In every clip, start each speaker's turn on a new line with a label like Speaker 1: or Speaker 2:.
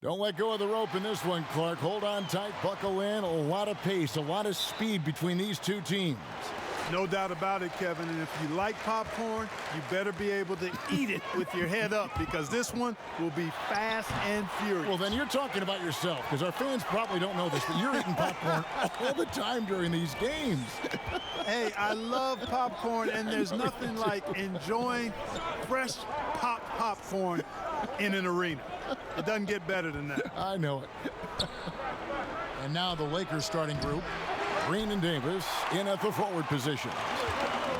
Speaker 1: Don't let go of the rope in this one, Clark. Hold on tight, buckle in. A lot of pace, a lot of speed between these two teams.
Speaker 2: No doubt about it, Kevin. And if you like popcorn, you better be able to eat it with your head up because this one will be fast and furious.
Speaker 1: Well, then you're talking about yourself because our fans probably don't know this, but you're eating popcorn all the time during these games.
Speaker 2: Hey, I love popcorn, and there's nothing like enjoying fresh popcorn in an arena. It doesn't get better than that.
Speaker 1: I know it. And now the Lakers starting group. Green and Davis in at the forward position.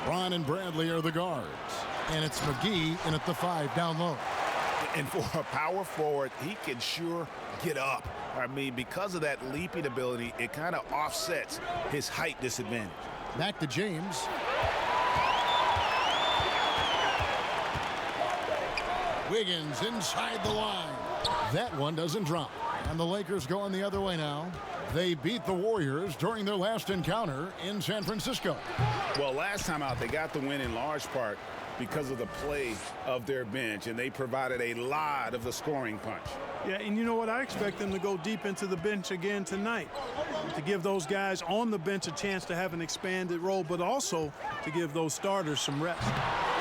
Speaker 1: Ron and Bradley are the guards. And it's McGee in at the 5 down low.
Speaker 3: And for a power forward, he can sure get up. I mean, because of that leaping ability, it kind of offsets his height disadvantage.
Speaker 1: Back to James. Wiggins inside the line. That one doesn't drop. And the Lakers going the other way now. They beat the Warriors during their last encounter in San Francisco.
Speaker 3: Well, last time out, they got the win in large part because of the play of their bench, and they provided a lot of the scoring punch.
Speaker 2: Yeah, and you know what? I expect them to go deep into the bench again tonight to give those guys on the bench a chance to have an expanded role, but also to give those starters some rest.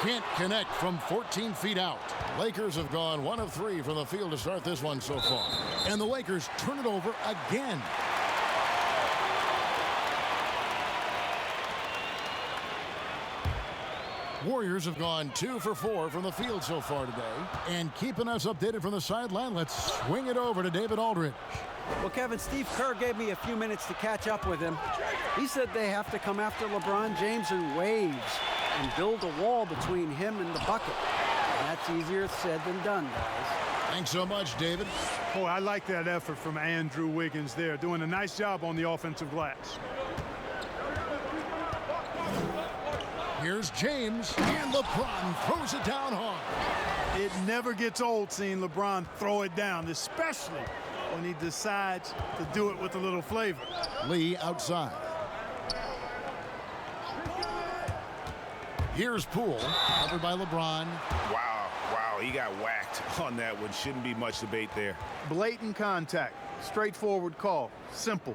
Speaker 1: Can't connect from 14 feet out. Lakers have gone 1 of 3 from the field to start this one so far. And the Lakers turn it over again. Warriors have gone 2 for 4 from the field so far today. And keeping us updated from the sideline, let's swing it over to David Aldridge.
Speaker 4: Well, Kevin, Steve Kerr gave me a few minutes to catch up with him. He said they have to come after LeBron James in waves and build a wall between him and the bucket. And that's easier said than done, guys.
Speaker 1: Thanks so much, David.
Speaker 2: Boy, I like that effort from Andrew Wiggins there, doing a nice job on the offensive glass.
Speaker 1: Here's James, and LeBron throws it down hard.
Speaker 2: It never gets old seeing LeBron throw it down, especially when he decides to do it with a little flavor.
Speaker 1: Lee outside. Here's Poole, covered by LeBron.
Speaker 3: Wow, he got whacked on that one. Shouldn't be much debate there.
Speaker 2: Blatant contact, straightforward call, simple.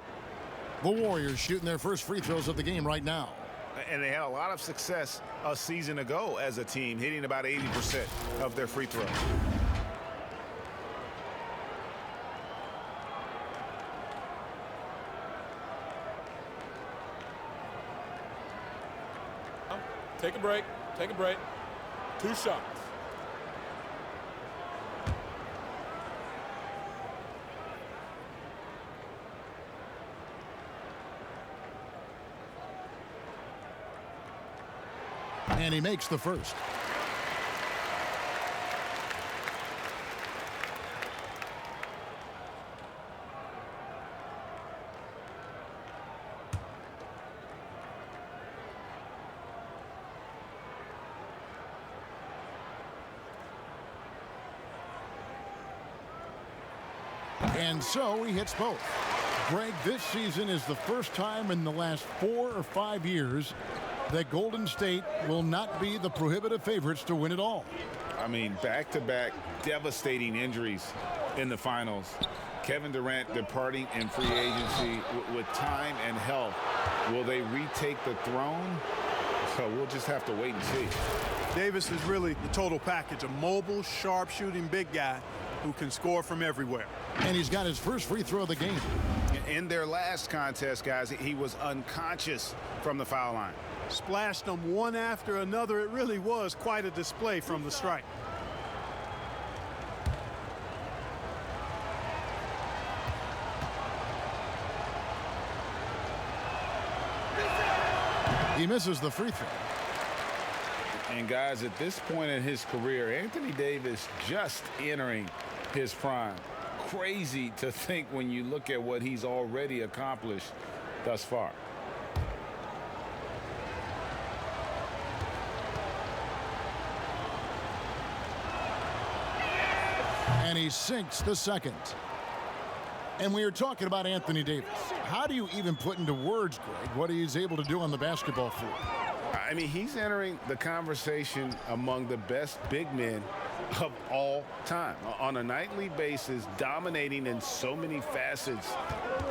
Speaker 1: The Warriors shooting their first free throws of the game right now.
Speaker 3: And they had a lot of success a season ago as a team, hitting about 80% of their free throws.
Speaker 5: Take a break. Take a break. 2 shots.
Speaker 1: And he makes the first. And so he hits both. Greg, this season is the first time in the last 4 or 5 years that Golden State will not be the prohibitive favorites to win it all.
Speaker 3: I mean, back-to-back devastating injuries in the finals. Kevin Durant departing in free agency with time and health. Will they retake the throne? So we'll just have to wait and see.
Speaker 2: Davis is really the total package, a mobile, sharp-shooting big guy who can score from everywhere.
Speaker 1: And he's got his first free throw of the game.
Speaker 3: In their last contest, guys, he was unconscious from the foul line.
Speaker 2: Splashed them one after another. It really was quite a display from the stripe.
Speaker 1: He misses the free throw.
Speaker 3: And guys, at this point in his career, Anthony Davis just entering his prime. Crazy to think when you look at what he's already accomplished thus far.
Speaker 1: And he sinks the second. And we are talking about Anthony Davis. How do you even put into words, Greg, what he's able to do on the basketball floor?
Speaker 3: I mean, he's entering the conversation among the best big men of all time. On a nightly basis, dominating in so many facets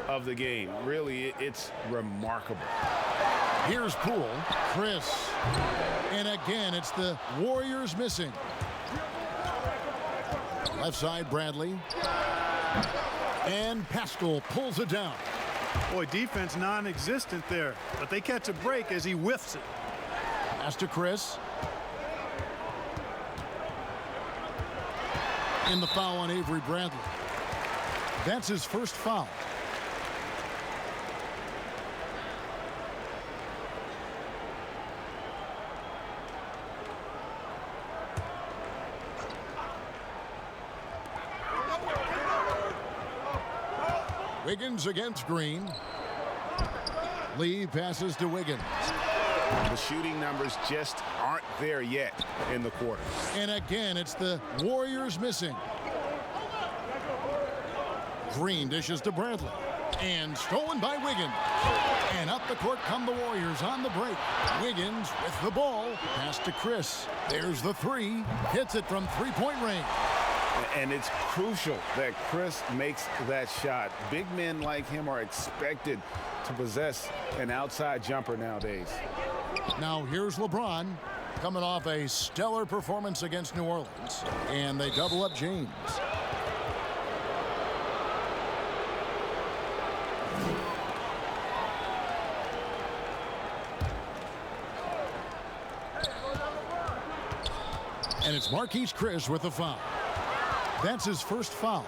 Speaker 3: of the game. Really, it's remarkable.
Speaker 1: Here's Poole. Chris. And again, it's the Warriors missing. Left side, Bradley. And Pascal pulls it down.
Speaker 2: Boy, defense non-existent there, but they catch a break as he whiffs it.
Speaker 1: Pass to Chris. And the foul on Avery Bradley. That's his first foul. Wiggins against Green. Lee passes to Wiggins.
Speaker 3: The shooting numbers just aren't there yet in the quarter.
Speaker 1: And again, it's the Warriors missing. Green dishes to Bradley. And stolen by Wiggins. And up the court come the Warriors on the break. Wiggins with the ball. Pass to Chris. There's the three. Hits it from three-point range.
Speaker 3: And it's crucial that Chris makes that shot. Big men like him are expected to possess an outside jumper nowadays.
Speaker 1: Now here's LeBron coming off a stellar performance against New Orleans. And they double up James. And it's Marquise Chris with the foul. That's his first foul.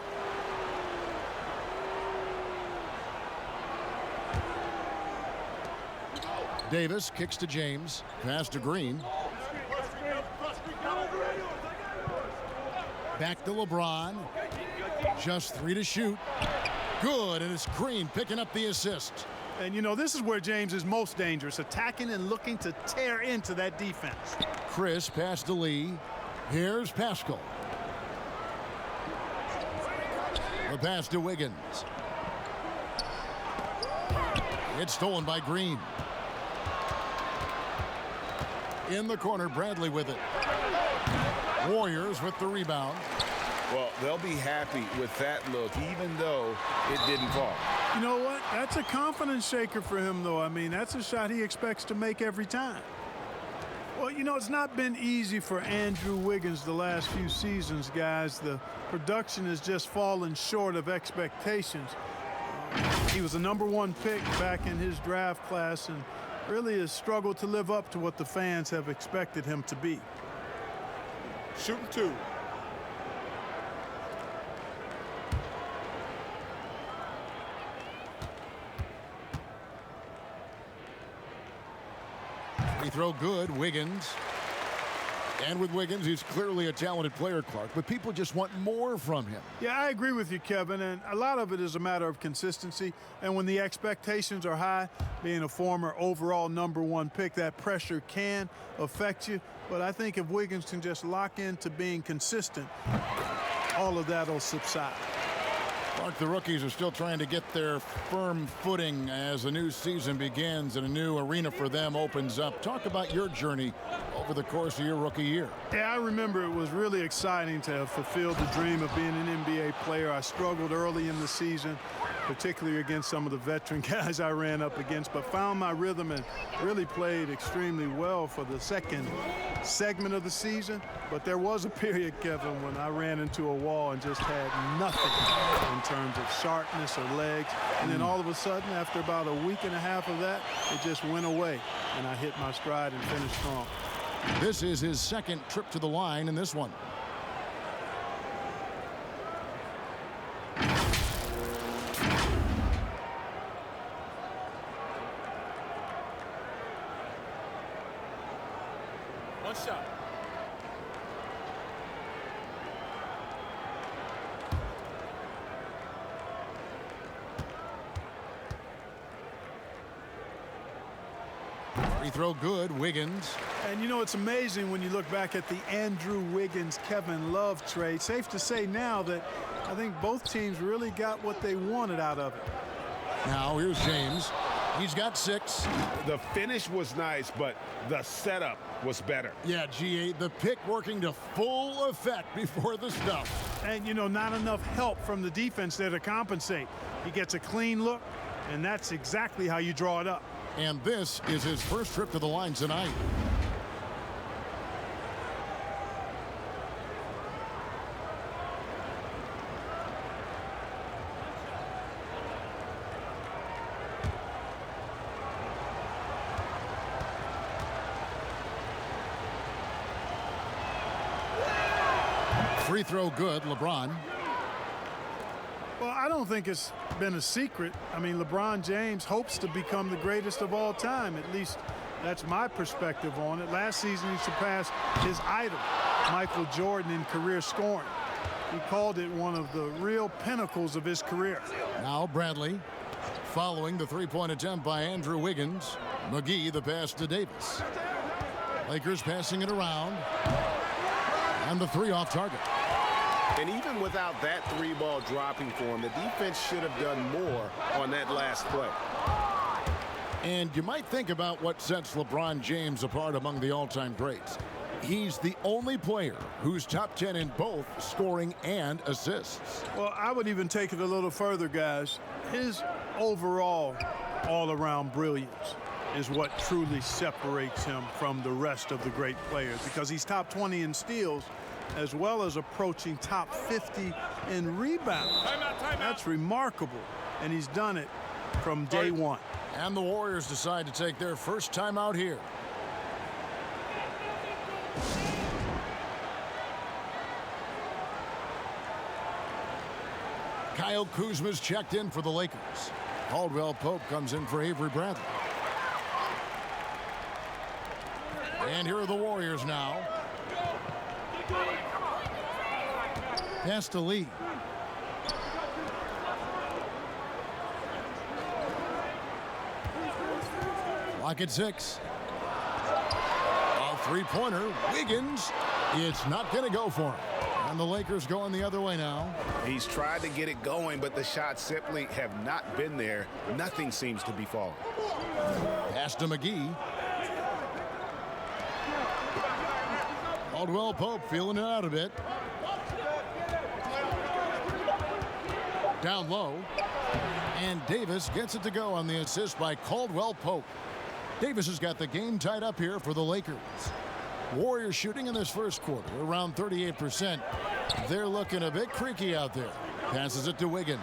Speaker 1: Davis kicks to James. Pass to Green. Back to LeBron. Just 3 to shoot. Good, and it's Green picking up the assist.
Speaker 2: And, you know, this is where James is most dangerous, attacking and looking to tear into that defense.
Speaker 1: Chris pass to Lee. Here's Pascal. The pass to Wiggins. It's stolen by Green. In the corner, Bradley with it. Warriors with the rebound.
Speaker 3: Well, they'll be happy with that look, even though it didn't fall.
Speaker 2: You know what? That's a confidence shaker for him, though. I mean, that's a shot he expects to make every time. Well, you know, it's not been easy for Andrew Wiggins the last few seasons, guys. The production has just fallen short of expectations. He was the #1 pick back in his draft class and really has struggled to live up to what the fans have expected him to be.
Speaker 5: Shooting 2.
Speaker 1: Free throw good, Wiggins. And with Wiggins, he's clearly a talented player, Clark, but people just want more from him.
Speaker 2: Yeah, I agree with you, Kevin, and a lot of it is a matter of consistency. And when the expectations are high, being a former overall #1 pick, that pressure can affect you. But I think if Wiggins can just lock into being consistent, all of that will subside.
Speaker 1: Clark, the rookies are still trying to get their firm footing as the new season begins and a new arena for them opens up. Talk about your journey over the course of your rookie year.
Speaker 2: Yeah, I remember it was really exciting to have fulfilled the dream of being an NBA player. I struggled early in the season, particularly against some of the veteran guys I ran up against, but found my rhythm and really played extremely well for the second segment of the season. But there was a period, Kevin, when I ran into a wall and just had nothing in terms of sharpness or legs. And then all of a sudden, after about a week and a half of that, it just went away, and I hit my stride and finished strong.
Speaker 1: This is his second trip to the line in this one.
Speaker 5: One shot.
Speaker 1: Free throw good, Wiggins.
Speaker 2: And, you know, it's amazing when you look back at the Andrew Wiggins-Kevin Love trade. Safe to say now that I think both teams really got what they wanted out of it.
Speaker 1: Now here's James. He's got 6.
Speaker 3: The finish was nice, but the setup was better.
Speaker 1: Yeah, GA, the pick working to full effect before the stuff.
Speaker 2: And, you know, not enough help from the defense there to compensate. He gets a clean look, and that's exactly how you draw it up.
Speaker 1: And this is his first trip to the line tonight. Free throw good, LeBron.
Speaker 2: Well, I don't think it's been a secret. I mean, LeBron James hopes to become the greatest of all time. At least that's my perspective on it. Last season, he surpassed his idol, Michael Jordan, in career scoring. He called it one of the real pinnacles of his career.
Speaker 1: Now Bradley, following the three-point attempt by Andrew Wiggins. McGee the pass to Davis. Lakers passing it around. And the 3 off target.
Speaker 6: And even without that 3-ball dropping for him, the defense should have done more on that last play.
Speaker 1: And you might think about what sets LeBron James apart among the all-time greats. He's the only player who's top 10 in both scoring and assists.
Speaker 2: Well, I would even take it a little further, guys. His overall all-around brilliance is what truly separates him from the rest of the great players, because he's top 20 in steals as well as approaching top 50 in rebounds. That's remarkable, and he's done it from day one.
Speaker 1: And the Warriors decide to take their first time out here. Kyle Kuzma's checked in for the Lakers. Caldwell Pope comes in for Avery Bradley. And here are the Warriors now. Pass to Lee. Clock at 6. A three-pointer. Wiggins. It's not going to go for him. And the Lakers going the other way now.
Speaker 6: He's tried to get it going, but the shots simply have not been there. Nothing seems to be falling.
Speaker 1: Pass to McGee. Caldwell Pope feeling it out a bit. Down low. And Davis gets it to go on the assist by Caldwell Pope. Davis has got the game tied up here for the Lakers. Warriors shooting in this first quarter around 38%. They're looking a bit creaky out there. Passes it to Wiggins.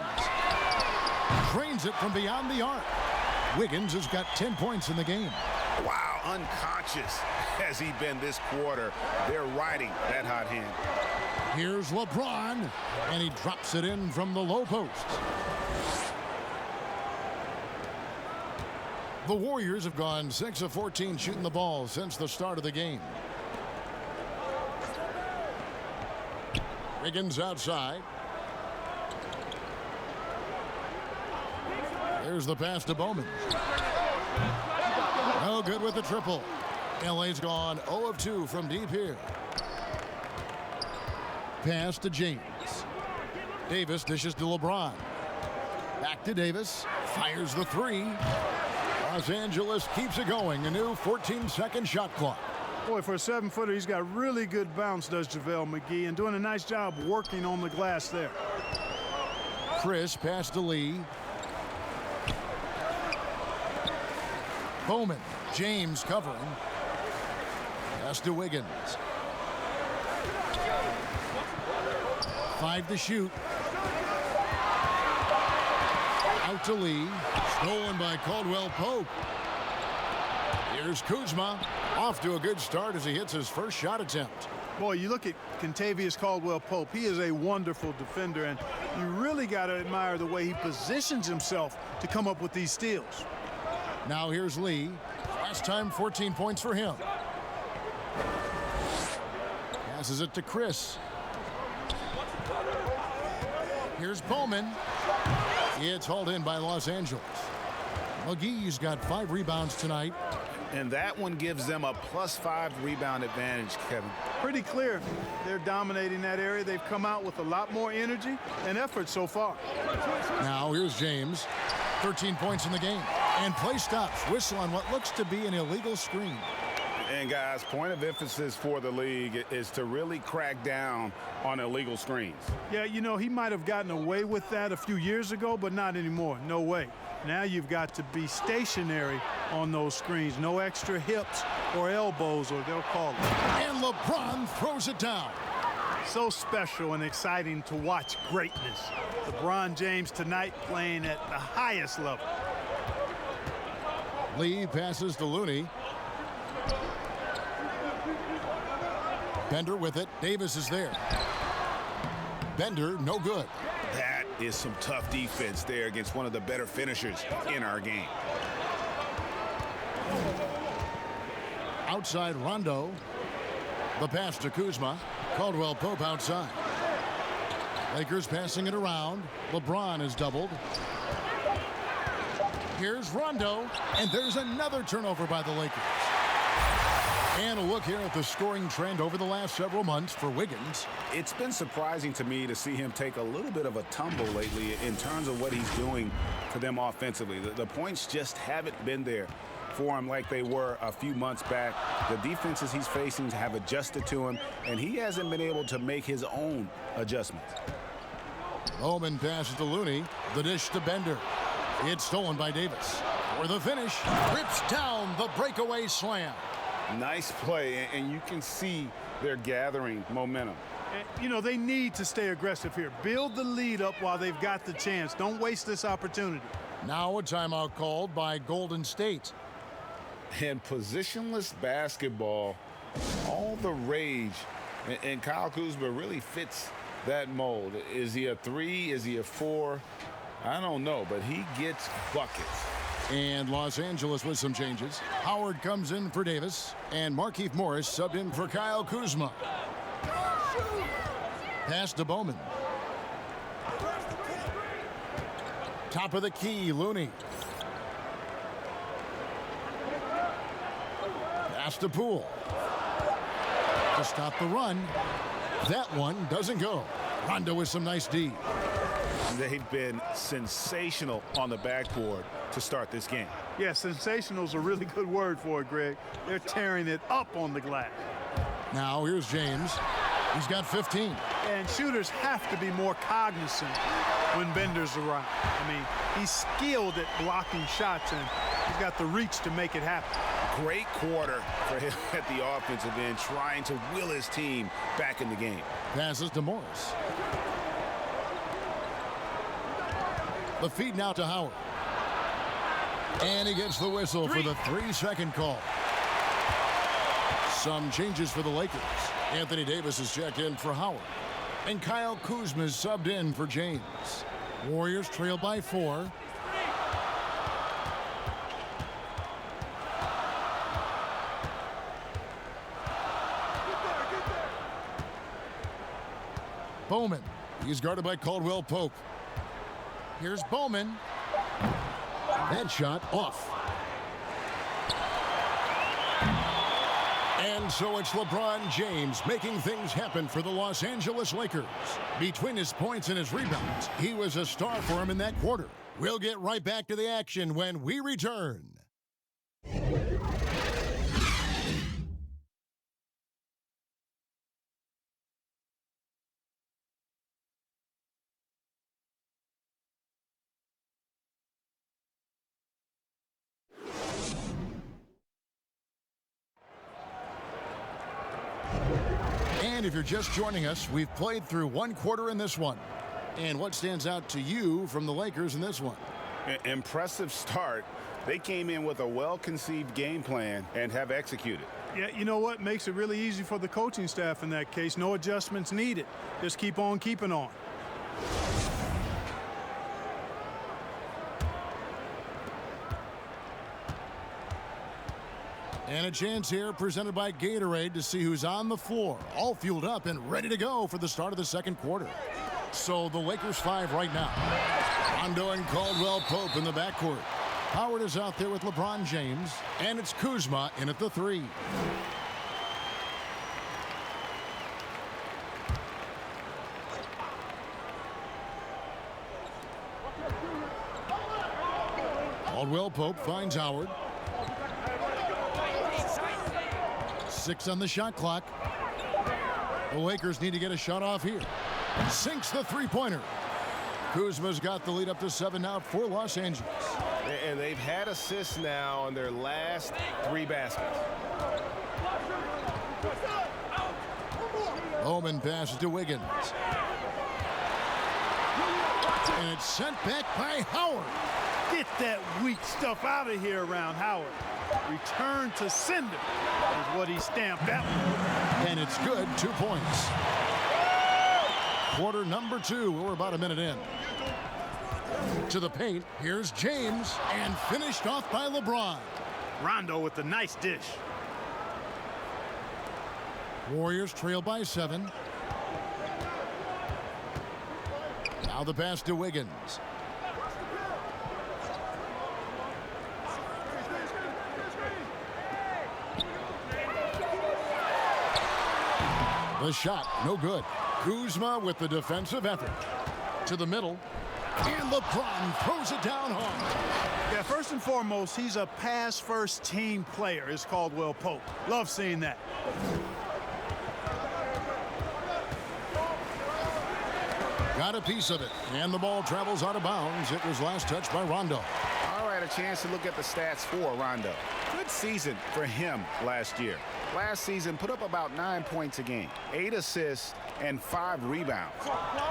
Speaker 1: Drains it from beyond the arc. Wiggins has got 10 points in the game.
Speaker 6: Wow, unconscious has he been this quarter. They're riding that hot hand.
Speaker 1: Here's LeBron, and he drops it in from the low post. The Warriors have gone 6 of 14 shooting the ball since the start of the game. Wiggins outside. There's the pass to Bowman. No good with the triple. LA's gone 0 of 2 from deep here. Pass to James. Davis dishes to LeBron. Back to Davis. Fires the 3. Los Angeles keeps it going. A new 14-second shot clock.
Speaker 2: Boy, for a 7-footer, he's got really good bounce, does JaVale McGee, and doing a nice job working on the glass there.
Speaker 1: Chris pass to Lee. Bowman. James covering. Pass to Wiggins. 5 to shoot. Out to Lee. Stolen by Caldwell Pope. Here's Kuzma. Off to a good start as he hits his first shot attempt.
Speaker 2: Boy, you look at Kentavious Caldwell-Pope. He is a wonderful defender, and you really got to admire the way he positions himself to come up with these steals.
Speaker 1: Now here's Lee. Last time 14 points for him. Passes it to Chris. Here's Bowman. It's hauled in by Los Angeles. McGee's got 5 rebounds tonight.
Speaker 6: And that one gives them a +5 rebound advantage, Kevin.
Speaker 2: Pretty clear. They're dominating that area. They've come out with a lot more energy and effort so far.
Speaker 1: Now here's James. 13 points in the game. And play stops. Whistle on what looks to be an illegal screen.
Speaker 3: And guys, point of emphasis for the league is to really crack down on illegal screens.
Speaker 2: Yeah, you know, he might have gotten away with that a few years ago, but not anymore. No way. Now you've got to be stationary on those screens. No extra hips or elbows, or they'll call it.
Speaker 1: And LeBron throws it down.
Speaker 2: So special and exciting to watch greatness. LeBron James tonight playing at the highest level.
Speaker 1: Lee passes to Looney. Bender with it. Davis is there. Bender, no good.
Speaker 3: That is some tough defense there against one of the better finishers in our game.
Speaker 1: Outside Rondo. The pass to Kuzma. Caldwell Pope outside. Lakers passing it around. LeBron is doubled. Here's Rondo. And there's another turnover by the Lakers. And a look here at the scoring trend over the last several months for Wiggins.
Speaker 3: It's been surprising to me to see him take a little bit of a tumble lately in terms of what he's doing for them offensively. The points just haven't been there for him like they were a few months back. The defenses he's facing have adjusted to him, and he hasn't been able to make his own adjustments.
Speaker 1: Bowman passes to Looney. The dish to Bender. It's stolen by Davis. For the finish, rips down the breakaway slam.
Speaker 3: Nice play, and you can see they're gathering momentum.
Speaker 2: And, you know, they need to stay aggressive here. Build the lead up while they've got the chance. Don't waste this opportunity.
Speaker 1: Now a timeout called by Golden State.
Speaker 3: And positionless basketball, all the rage, and Kyle Kuzma really fits that mold. Is he a 3? Is he a 4? I don't know, but he gets buckets.
Speaker 1: And Los Angeles with some changes. Howard comes in for Davis, and Markieff Morris subbed in for Kyle Kuzma. Pass to Bowman. Top of the key, Looney. Pass to Poole. To stop the run. That one doesn't go. Rondo with some nice D.
Speaker 3: They've been sensational on the backboard to start this game.
Speaker 2: Yeah, sensational is a really good word for it, Greg. They're tearing it up on the glass.
Speaker 1: Now here's James. He's got 15.
Speaker 2: And shooters have to be more cognizant when Bender's around. I mean, he's skilled at blocking shots, and he's got the reach to make it happen.
Speaker 3: Great quarter for him at the offensive end, trying to will his team back in the game.
Speaker 1: Passes to Morris. The feed now to Howard. And he gets the whistle for the 3-second call. Some changes for the Lakers. Anthony Davis is checked in for Howard. And Kyle Kuzma is subbed in for James. Warriors trail by 4. Bowman. He's guarded by Caldwell Pope. Here's Bowman. That shot off. And so it's LeBron James making things happen for the Los Angeles Lakers. Between his points and his rebounds, he was a star for him in that quarter. We'll get right back to the action when we return. And if you're just joining us, we've played through one quarter in this one. And what stands out to you from the Lakers in this one?
Speaker 3: Impressive start. They came in with a well-conceived game plan and have executed.
Speaker 2: Yeah, you know what? Makes it really easy for the coaching staff in that case. No adjustments needed. Just keep on keeping on.
Speaker 1: And a chance here presented by Gatorade to see who's on the floor, all fueled up and ready to go for the start of the second quarter. So the Lakers 5 right now. Rondo and Caldwell Pope in the backcourt. Howard is out there with LeBron James, and it's Kuzma in at the 3. Caldwell Pope finds Howard. 6 on the shot clock. The Lakers need to get a shot off here. Sinks the three-pointer. Kuzma's got the lead up to 7 now for Los Angeles.
Speaker 6: And they've had assists now on their last 3 baskets.
Speaker 1: Bowman passes to Wiggins. And it's sent back by Howard.
Speaker 2: Get that weak stuff out of here around Howard. Return to sender is what he stamped that one.
Speaker 1: And it's good. 2 points. Quarter number 2. We're about a minute in. To the paint. Here's James. And finished off by LeBron.
Speaker 2: Rondo with the nice dish.
Speaker 1: Warriors trail by 7. Now the pass to Wiggins. The shot, no good. Kuzma with the defensive effort. To the middle. And LeBron throws it down hard.
Speaker 2: Yeah, first and foremost, he's a pass-first team player, is Caldwell Pope. Love seeing that.
Speaker 1: Got a piece of it. And the ball travels out of bounds. It was last touched by Rondo.
Speaker 3: All right, a chance to look at the stats for Rondo. Good season for him last year. Last season, put up about 9 points a game, 8 assists, and 5 rebounds.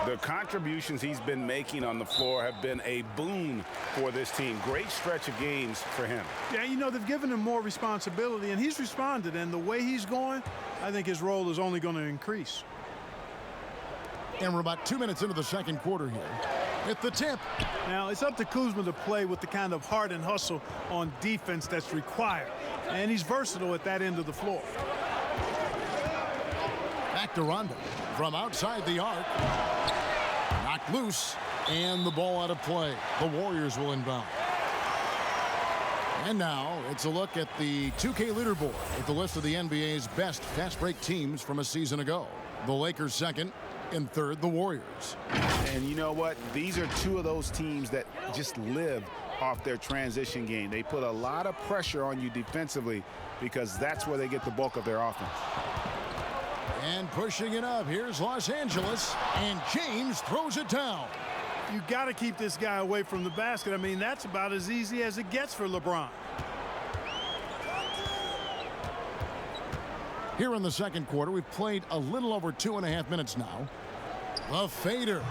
Speaker 3: The contributions he's been making on the floor have been a boon for this team. Great stretch of games for him.
Speaker 2: Yeah, you know, they've given him more responsibility, and he's responded. And the way he's going, I think his role is only going to increase.
Speaker 1: And we're about 2 minutes into the second quarter here. At the tip.
Speaker 2: Now, it's up to Kuzma to play with the kind of heart and hustle on defense that's required. And he's versatile at that end of the floor.
Speaker 1: Back to Rondo from outside the arc. Knocked loose. And the ball out of play. The Warriors will inbound. And now it's a look at the 2K leaderboard with the list of the NBA's best fast break teams from a season ago. The Lakers second. And third, the Warriors.
Speaker 3: And you know what? These are two of those teams that just live off their transition game. They put a lot of pressure on you defensively because that's where they get the bulk of their offense.
Speaker 1: And pushing it up, here's Los Angeles, and James throws it down.
Speaker 2: You got to keep this guy away from the basket. I mean, that's about as easy as it gets for LeBron.
Speaker 1: Here in the second quarter, we've played a little over 2.5 minutes now. The fader.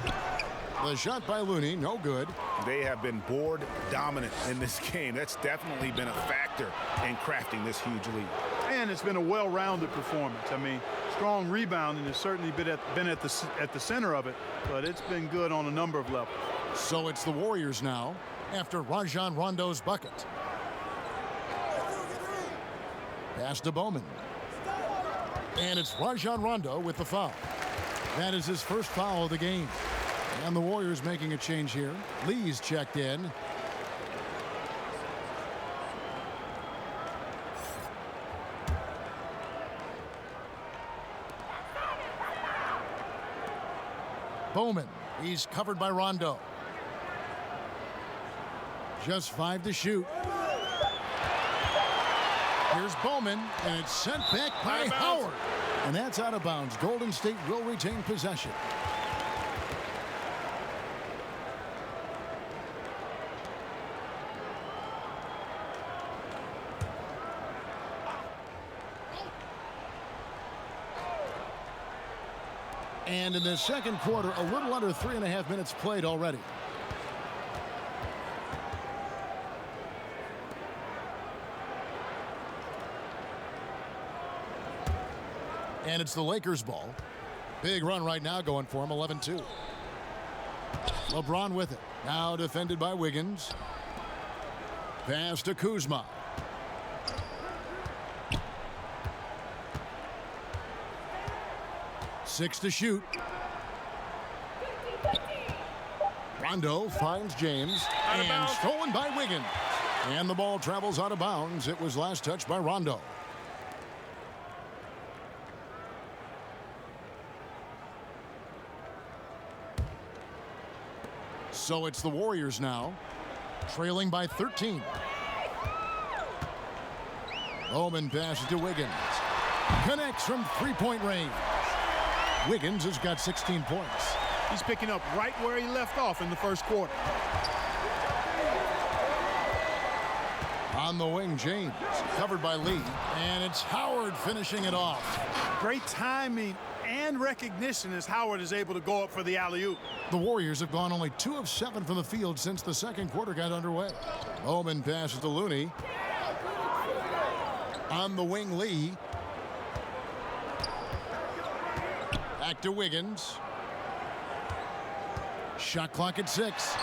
Speaker 1: The shot by Looney, no good.
Speaker 3: They have been board dominant in this game. That's definitely been a factor in crafting this huge lead.
Speaker 2: And it's been a well-rounded performance. I mean, strong rebounding has certainly been at the center of it, but it's been good on a number of levels.
Speaker 1: So it's the Warriors now after Rajon Rondo's bucket. Pass to Bowman. And it's Rajon Rondo with the foul. That is his first foul of the game. And the Warriors making a change here. Lee's checked in. Bowman. He's covered by Rondo. Just 5 to shoot. Here's Bowman, and it's sent back by Howard. And that's out of bounds. Golden State will retain possession. And in the second quarter, a little under 3.5 minutes played already. And it's the Lakers' ball. Big run right now going for him, 11-2. LeBron with it. Now defended by Wiggins. Pass to Kuzma. Six to shoot. Rondo finds James. And stolen by Wiggins. And the ball travels out of bounds. It was last touched by Rondo. So it's the Warriors now trailing by 13. Bowman passes to Wiggins. Connects from three-point range. Wiggins has got 16 points.
Speaker 2: He's picking up right where he left off in the first quarter.
Speaker 1: On the wing, James, covered by Lee, and it's Howard finishing it off.
Speaker 2: Great timing and recognition as Howard is able to go up for the alley-oop.
Speaker 1: The Warriors have gone only 2 of 7 from the field since the second quarter got underway. Bowman passes to Looney. On the wing, Lee. Back to Wiggins. Shot clock at 6.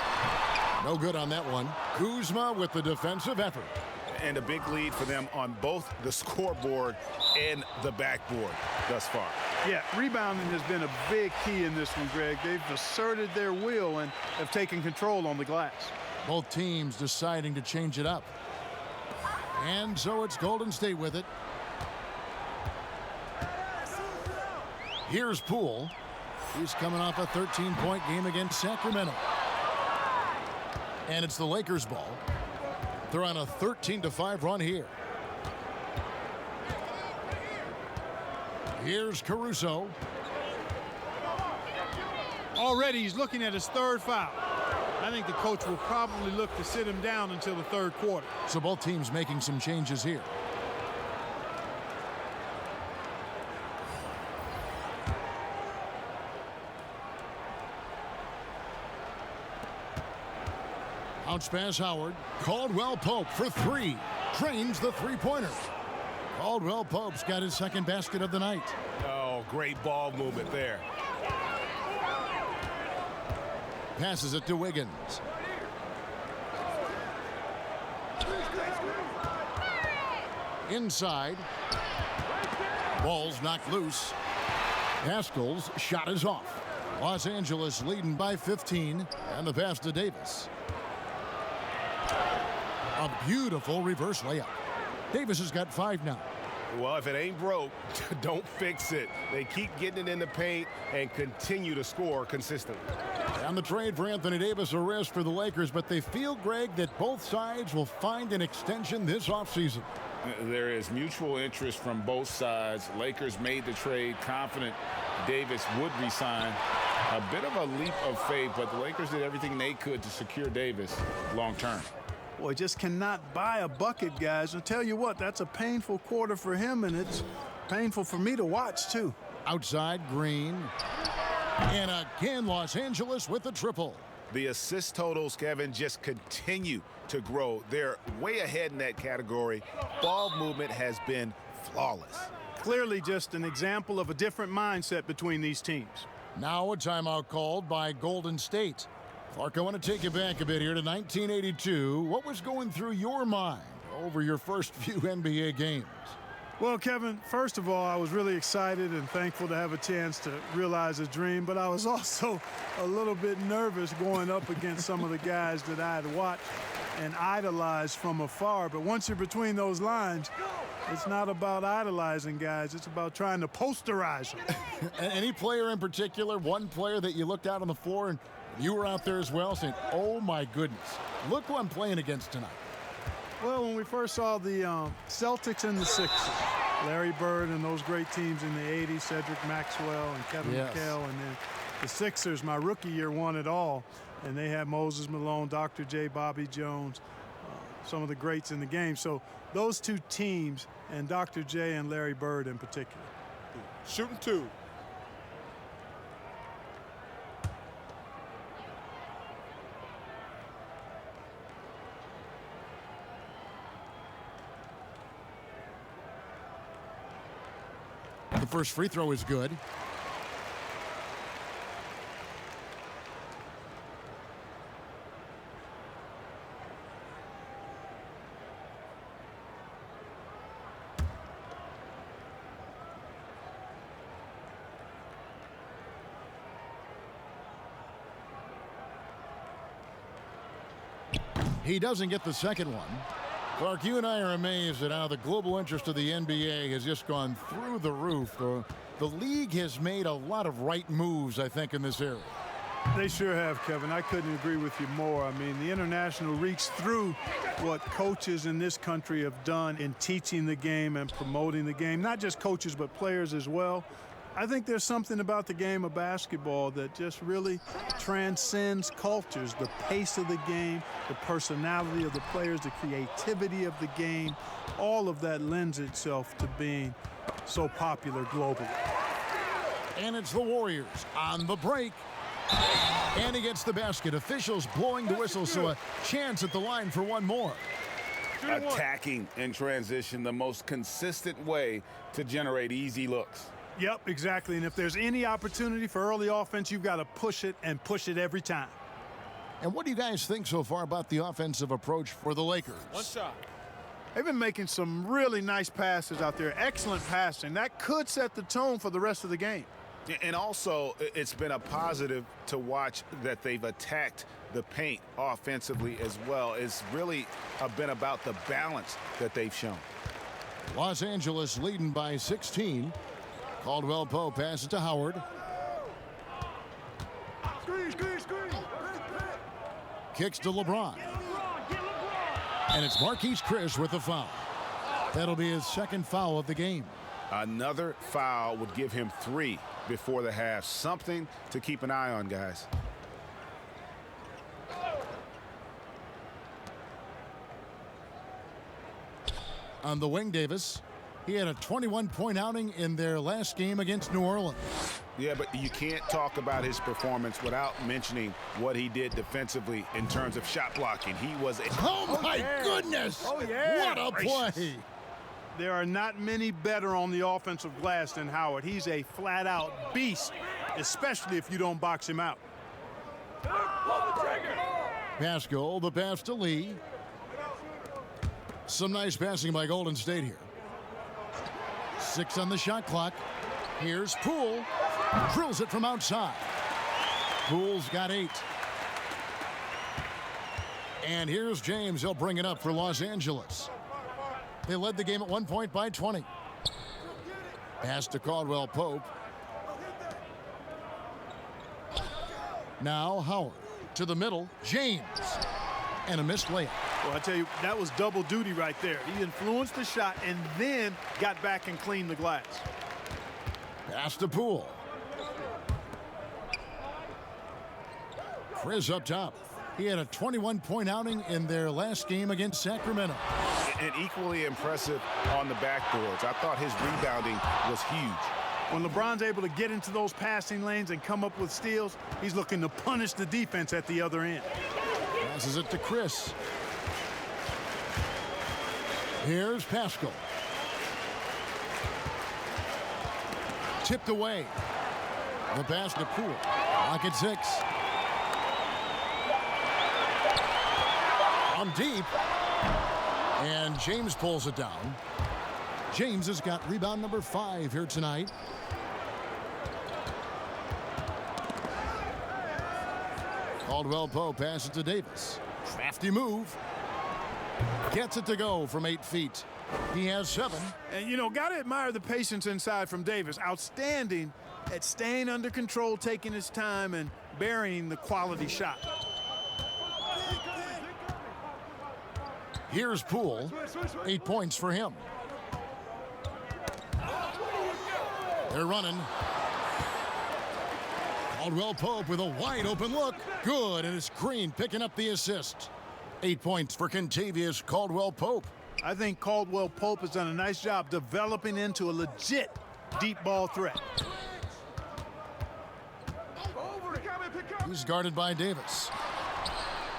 Speaker 1: No good on that one. Kuzma with the defensive effort.
Speaker 6: And a big lead for them on both the scoreboard and the backboard thus far.
Speaker 2: Yeah, rebounding has been a big key in this one, Greg. They've asserted their will and have taken control on the glass.
Speaker 1: Both teams deciding to change it up. And so it's Golden State with it. Here's Poole. He's coming off a 13-point game against Sacramento. And it's the Lakers' ball. They're on a 13-5 run here. Here's Caruso.
Speaker 2: Already he's looking at his third foul. I think the coach will probably look to sit him down until the third quarter.
Speaker 1: So both teams making some changes here. Bounce pass Howard. Caldwell Pope for 3. Drains the three-pointer. Caldwell Pope's got his second basket of the night.
Speaker 6: Oh, great ball movement there.
Speaker 1: Passes it to Wiggins. Inside. Ball's knocked loose. Haskell's shot is off. Los Angeles leading by 15, and the pass to Davis. A beautiful reverse layup. Davis has got 5 now.
Speaker 6: Well, if it ain't broke, don't fix it. They keep getting it in the paint and continue to score consistently.
Speaker 1: And the trade for Anthony Davis a risk for the Lakers, but they feel, Greg, that both sides will find an extension this offseason.
Speaker 3: There is mutual interest from both sides. Lakers made the trade confident Davis would resign. A bit of a leap of faith, but the Lakers did everything they could to secure Davis long term.
Speaker 2: Boy, just cannot buy a bucket, guys. I'll tell you what, that's a painful quarter for him, and it's painful for me to watch, too.
Speaker 1: Outside, Green. And again, Los Angeles with the triple.
Speaker 6: The assist totals, Kevin, just continue to grow. They're way ahead in that category. Ball movement has been flawless.
Speaker 2: Clearly just an example of a different mindset between these teams.
Speaker 1: Now a timeout called by Golden State. Clark, I want to take you back a bit here to 1982. What was going through your mind over your first few NBA games?
Speaker 2: Well, Kevin, first of all, I was really excited and thankful to have a chance to realize a dream, but I was also a little bit nervous going up against some of the guys that I had watched and idolized from afar. But once you're between those lines, it's not about idolizing guys. It's about trying to posterize them.
Speaker 1: Any player in particular, one player that you looked out on the floor and you were out there as well saying, oh, my goodness, look who I'm playing against tonight?
Speaker 2: Well, when we first saw the Celtics and the Sixers, Larry Bird and those great teams in the 80s, Cedric Maxwell and Kevin McHale, and then the Sixers, my rookie year, won it all. And they had Moses Malone, Dr. J, Bobby Jones, some of the greats in the game. So those two teams, and Dr. J and Larry Bird in particular.
Speaker 5: Shooting 2.
Speaker 1: The first free throw is good. He doesn't get the second one. Clark, you and I are amazed at how the global interest of the NBA has just gone through the roof. The league has made a lot of right moves, I think, in this area.
Speaker 2: They sure have, Kevin. I couldn't agree with you more. I mean, the international reach through what coaches in this country have done in teaching the game and promoting the game, not just coaches but players as well. I think there's something about the game of basketball that just really transcends cultures. The pace of the game, the personality of the players, the creativity of the game, all of that lends itself to being so popular globally.
Speaker 1: And it's the Warriors on the break. And he gets the basket. Officials blowing the whistle, so a chance at the line for one more.
Speaker 3: Attacking in transition, the most consistent way to generate easy looks.
Speaker 2: Yep, exactly. And if there's any opportunity for early offense, you've got to push it and push it every time.
Speaker 1: And what do you guys think so far about the offensive approach for the Lakers?
Speaker 5: One shot.
Speaker 2: They've been making some really nice passes out there. Excellent passing. That could set the tone for the rest of the game.
Speaker 3: And also, it's been a positive to watch that they've attacked the paint offensively as well. It's really been about the balance that they've shown.
Speaker 1: Los Angeles leading by 16. Caldwell Pope passes to Howard. Kicks to LeBron. And it's Marquise Chris with the foul. That'll be his second foul of the game.
Speaker 3: Another foul would give him 3 before the half. Something to keep an eye on, guys.
Speaker 1: On the wing, Davis. He had a 21-point outing in their last game against New Orleans.
Speaker 3: Yeah, but you can't talk about his performance without mentioning what he did defensively in terms of shot blocking. He was a...
Speaker 1: Oh, my goodness!
Speaker 2: Oh, yeah!
Speaker 1: What a play!
Speaker 2: There are not many better on the offensive glass than Howard. He's a flat-out beast, especially if you don't box him out.
Speaker 1: Pascal, the pass to Lee. Some nice passing by Golden State here. 6 on the shot clock. Here's Poole. Drills it from outside. Poole's got 8. And here's James. He'll bring it up for Los Angeles. They led the game at 1 point by 20. Pass to Caldwell Pope. Now Howard to the middle. James. And a missed layup.
Speaker 2: Well, I tell you, that was double duty right there. He influenced the shot and then got back and cleaned the glass.
Speaker 1: Pass to Poole. Chris up top. He had a 21-point outing in their last game against Sacramento.
Speaker 3: And equally impressive on the backboards. I thought his rebounding was huge.
Speaker 2: When LeBron's able to get into those passing lanes and come up with steals, he's looking to punish the defense at the other end.
Speaker 1: Passes it to Chris. Here's Pascal. Tipped away. The pass to Poole. Lock at 6. On deep. And James pulls it down. James has got rebound number 5 here tonight. Caldwell Pope passes to Davis. Crafty move. Gets it to go from 8 feet. He has 7.
Speaker 2: And, you know, got to admire the patience inside from Davis. Outstanding at staying under control, taking his time, and burying the quality shot.
Speaker 1: Here's Poole. 8 points for him. They're running. Caldwell Pope with a wide open look. Good, and it's Green picking up the assist. 8 points for Kentavious Caldwell Pope.
Speaker 2: I think Caldwell Pope has done a nice job developing into a legit deep ball threat.
Speaker 1: He's guarded by Davis.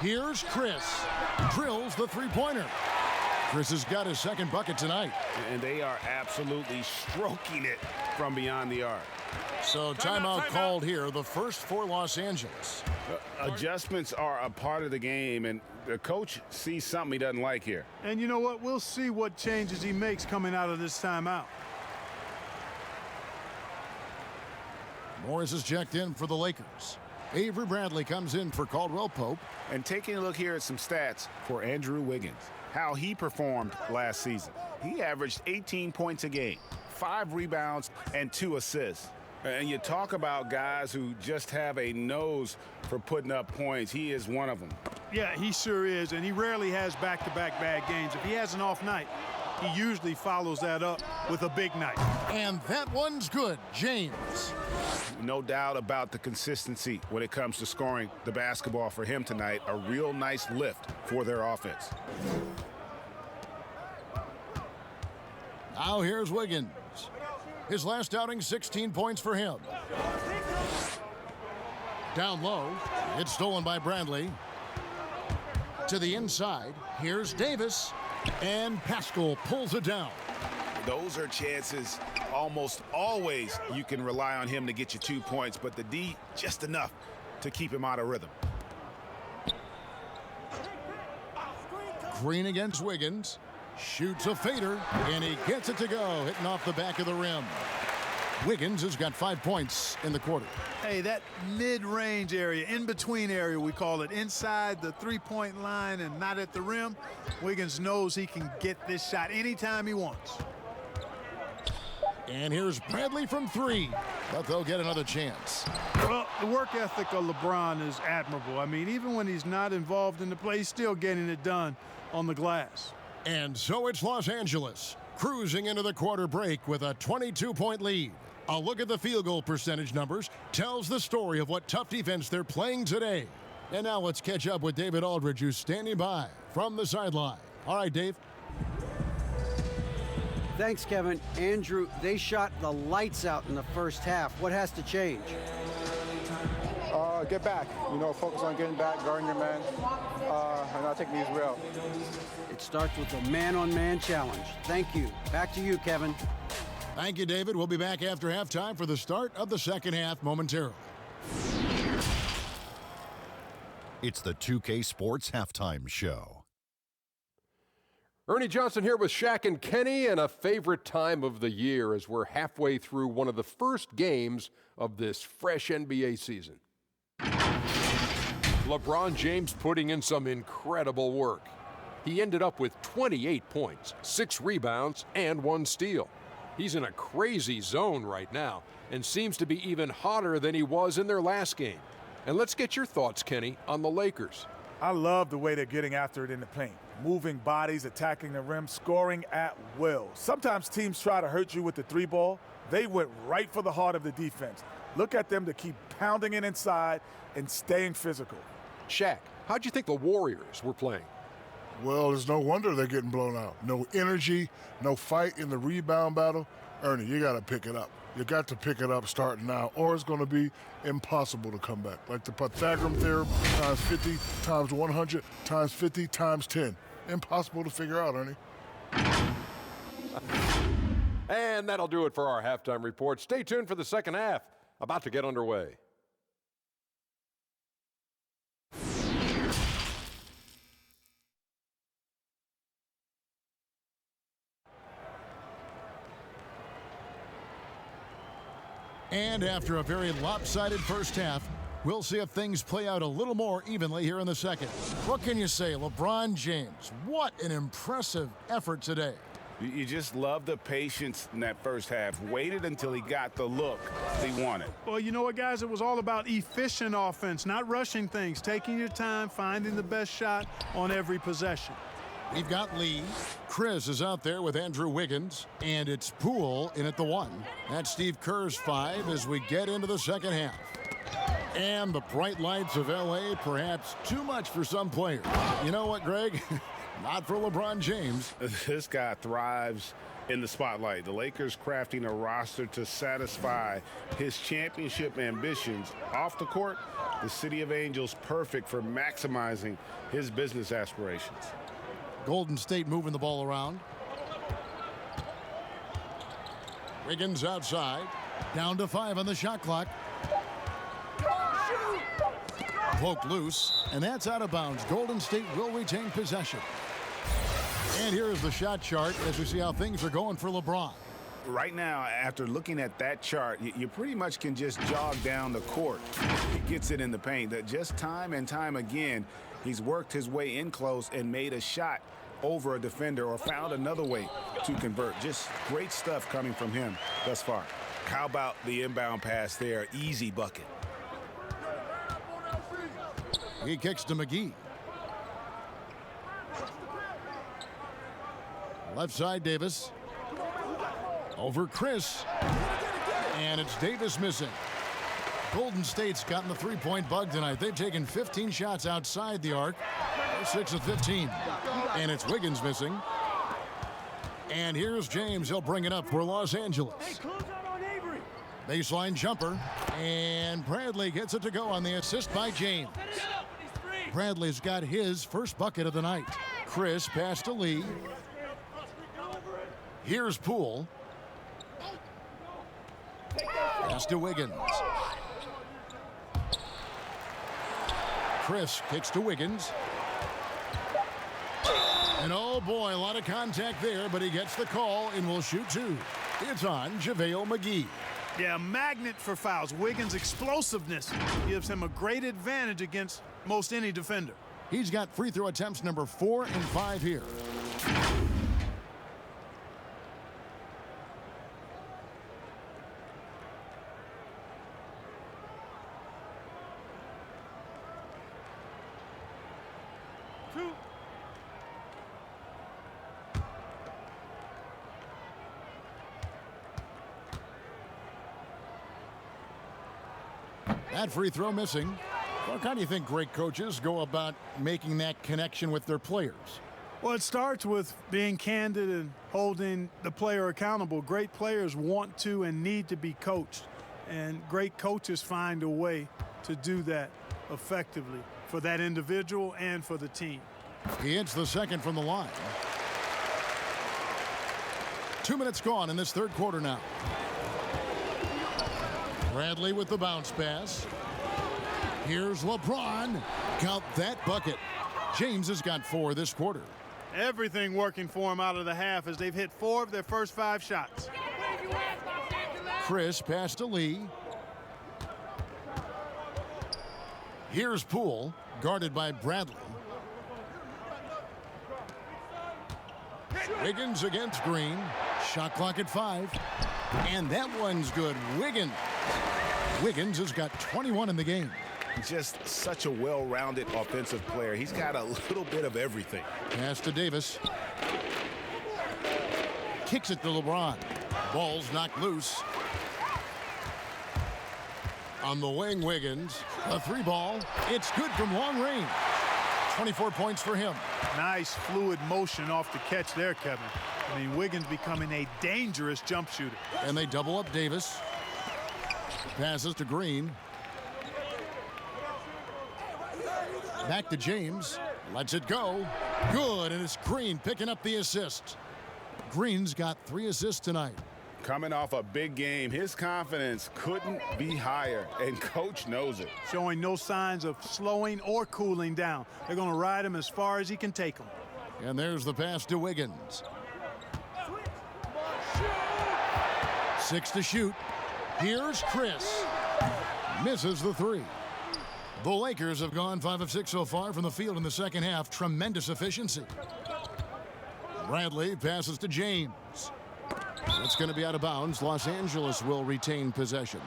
Speaker 1: Here's Chris. Drills the three-pointer. Chris has got his second bucket tonight.
Speaker 3: And they are absolutely stroking it from beyond the arc.
Speaker 1: So timeout called here, the first for Los Angeles.
Speaker 3: Adjustments are a part of the game, and the coach sees something he doesn't like here.
Speaker 2: And you know what? We'll see what changes he makes coming out of this timeout.
Speaker 1: Morris is checked in for the Lakers. Avery Bradley comes in for Caldwell Pope.
Speaker 3: And taking a look here at some stats for Andrew Wiggins, how he performed last season. He averaged 18 points a game, 5 rebounds, and 2 assists. And you talk about guys who just have a nose for putting up points. He is one of them.
Speaker 2: Yeah, he sure is, and he rarely has back-to-back bad games. If he has an off night, he usually follows that up with a big night.
Speaker 1: And that one's good. James.
Speaker 6: No doubt about the consistency when it comes to scoring the basketball for him tonight. A real nice lift for their offense.
Speaker 1: Now here's Wiggins. His last outing, 16 points for him. Down low. It's stolen by Bradley. To the inside. Here's Davis. And Pascal pulls it down.
Speaker 6: Those are chances almost always you can rely on him to get you 2 points, but the D just enough to keep him out of rhythm.
Speaker 1: Green against Wiggins. Shoots a fader, and he gets it to go, hitting off the back of the rim. Wiggins has got 5 points in the quarter.
Speaker 2: Hey, that mid-range area, in-between area, we call it, inside the three-point line and not at the rim, Wiggins knows he can get this shot anytime he wants.
Speaker 1: And here's Bradley from three, but they'll get another chance.
Speaker 2: Well, the work ethic of LeBron is admirable. I mean, even when he's not involved in the play, he's still getting it done on the glass.
Speaker 1: And so it's Los Angeles, cruising into the quarter break with a 22-point lead. A look at the field goal percentage numbers tells the story of what tough defense they're playing today. And now let's catch up with David Aldridge, who's standing by from the sideline. All right, Dave.
Speaker 4: Thanks, Kevin. Andrew, they shot the lights out in the first half. What has to change?
Speaker 7: Get back. Focus on getting back, guarding your man, and not taking these real.
Speaker 4: It starts with a man-on-man challenge. Thank you. Back to you, Kevin.
Speaker 1: Thank you, David. We'll be back after halftime for the start of the second half momentarily.
Speaker 8: It's the 2K Sports Halftime Show.
Speaker 9: Ernie Johnson here with Shaq and Kenny, and a favorite time of the year as we're halfway through one of the first games of this fresh NBA season. LeBron James putting in some incredible work. He ended up with 28 points, 6 rebounds, and 1 steal. He's in a crazy zone right now and seems to be even hotter than he was in their last game. And let's get your thoughts, Kenny, on the Lakers.
Speaker 10: I love the way they're getting after it in the paint. Moving bodies, attacking the rim, scoring at will. Sometimes teams try to hurt you with the 3-ball. They went right for the heart of the defense. Look at them to keep pounding it inside and staying physical.
Speaker 9: Shaq, how'd you think the Warriors were playing?
Speaker 11: Well, it's no wonder they're getting blown out. No energy, no fight in the rebound battle. Ernie, you got to pick it up. You got to pick it up starting now, or it's going to be impossible to come back. Like the Pythagorean theorem, times 50, times 100, times 50, times 10. Impossible to figure out, Ernie.
Speaker 9: And that'll do it for our halftime report. Stay tuned for the second half, about to get underway.
Speaker 1: And after a very lopsided first half, we'll see if things play out a little more evenly here in the second. What can you say, LeBron James? What an impressive effort today.
Speaker 3: You just love the patience in that first half. Waited until he got the look he wanted.
Speaker 2: Well, you know what, guys? It was all about efficient offense, not rushing things, taking your time, finding the best shot on every possession.
Speaker 1: We've got Lee. Chris is out there with Andrew Wiggins, and it's Poole in at the 1. That's Steve Kerr's 5 as we get into the second half. And the bright lights of L.A., perhaps too much for some players. You know what, Greg? Not for LeBron James.
Speaker 3: This guy thrives in the spotlight. The Lakers crafting a roster to satisfy his championship ambitions. Off the court, the City of Angels perfect for maximizing his business aspirations.
Speaker 1: Golden State moving the ball around. Wiggins outside. Down to 5 on the shot clock. Poked loose, and that's out of bounds. Golden State will retain possession. And here is the shot chart as we see how things are going for LeBron.
Speaker 3: Right now, after looking at that chart, you pretty much can just jog down the court. He gets it in the paint. That just time and time again, he's worked his way in close and made a shot
Speaker 6: over a defender or found another way to convert. Just great stuff coming from him thus far. How about the inbound pass there? Easy bucket.
Speaker 1: He kicks to McGee. Left side, Davis. Over Chris. And it's Davis missing. Golden State's gotten the three-point bug tonight. They've taken 15 shots outside the arc. They're 6 of 15. And it's Wiggins missing. And here's James. He'll bring it up for Los Angeles. Baseline jumper. And Bradley gets it to go on the assist by James. Bradley's got his first bucket of the night. Chris pass to Lee. Here's Poole. Pass to Wiggins. Chris kicks to Wiggins. And oh boy, a lot of contact there, but he gets the call and will shoot two. It's on JaVale McGee.
Speaker 2: Yeah, magnet for fouls. Wiggins' explosiveness gives him a great advantage against most any defender.
Speaker 1: He's got free throw attempts number 4 and 5 here. That free throw missing. Well, how do you think great coaches go about making that connection with their players?
Speaker 2: Well, it starts with being candid and holding the player accountable. Great players want to and need to be coached, and great coaches find a way to do that effectively for that individual and for the team.
Speaker 1: He hits the second from the line. 2 minutes gone in this third quarter now. Bradley with the bounce pass. Here's LeBron. Count that bucket. James has got 4 this quarter.
Speaker 2: Everything working for him out of the half as they've hit 4 of their first 5 shots.
Speaker 1: Chris pass to Lee. Here's Poole, guarded by Bradley. Wiggins against Green. Shot clock at 5. And that one's good. Wiggins has got 21 in the game.
Speaker 6: Just such a well-rounded offensive player. He's got a little bit of everything.
Speaker 1: Pass to Davis. Kicks it to LeBron. Ball's knocked loose. On the wing, Wiggins. A 3-ball. It's good from long range. 24 points for him.
Speaker 2: Nice fluid motion off the catch there, Kevin. I mean, Wiggins becoming a dangerous jump shooter.
Speaker 1: And they double up Davis. Passes to Green. Back to James. Lets it go. Good, and it's Green picking up the assist. Green's got 3 assists tonight.
Speaker 3: Coming off a big game, his confidence couldn't be higher, and coach knows it.
Speaker 2: Showing no signs of slowing or cooling down. They're going to ride him as far as he can take him.
Speaker 1: And there's the pass to Wiggins. 6 to shoot. Here's Chris. Misses the 3. The Lakers have gone 5 of 6 so far from the field in the second half. Tremendous efficiency. Bradley passes to James. That's going to be out of bounds. Los Angeles will retain possession.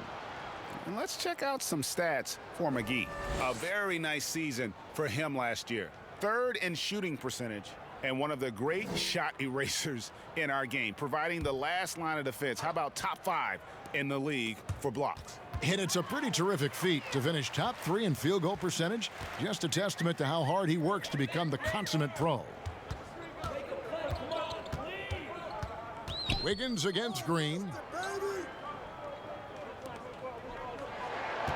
Speaker 3: And let's check out some stats for McGee.
Speaker 6: A very nice season for him last year. 3rd in shooting percentage and one of the great shot erasers in our game, providing the last line of defense. How about top 5 in the league for blocks?
Speaker 1: And it's a pretty terrific feat to finish top 3 in field goal percentage. Just a testament to how hard he works to become the consummate pro. Wiggins against Green.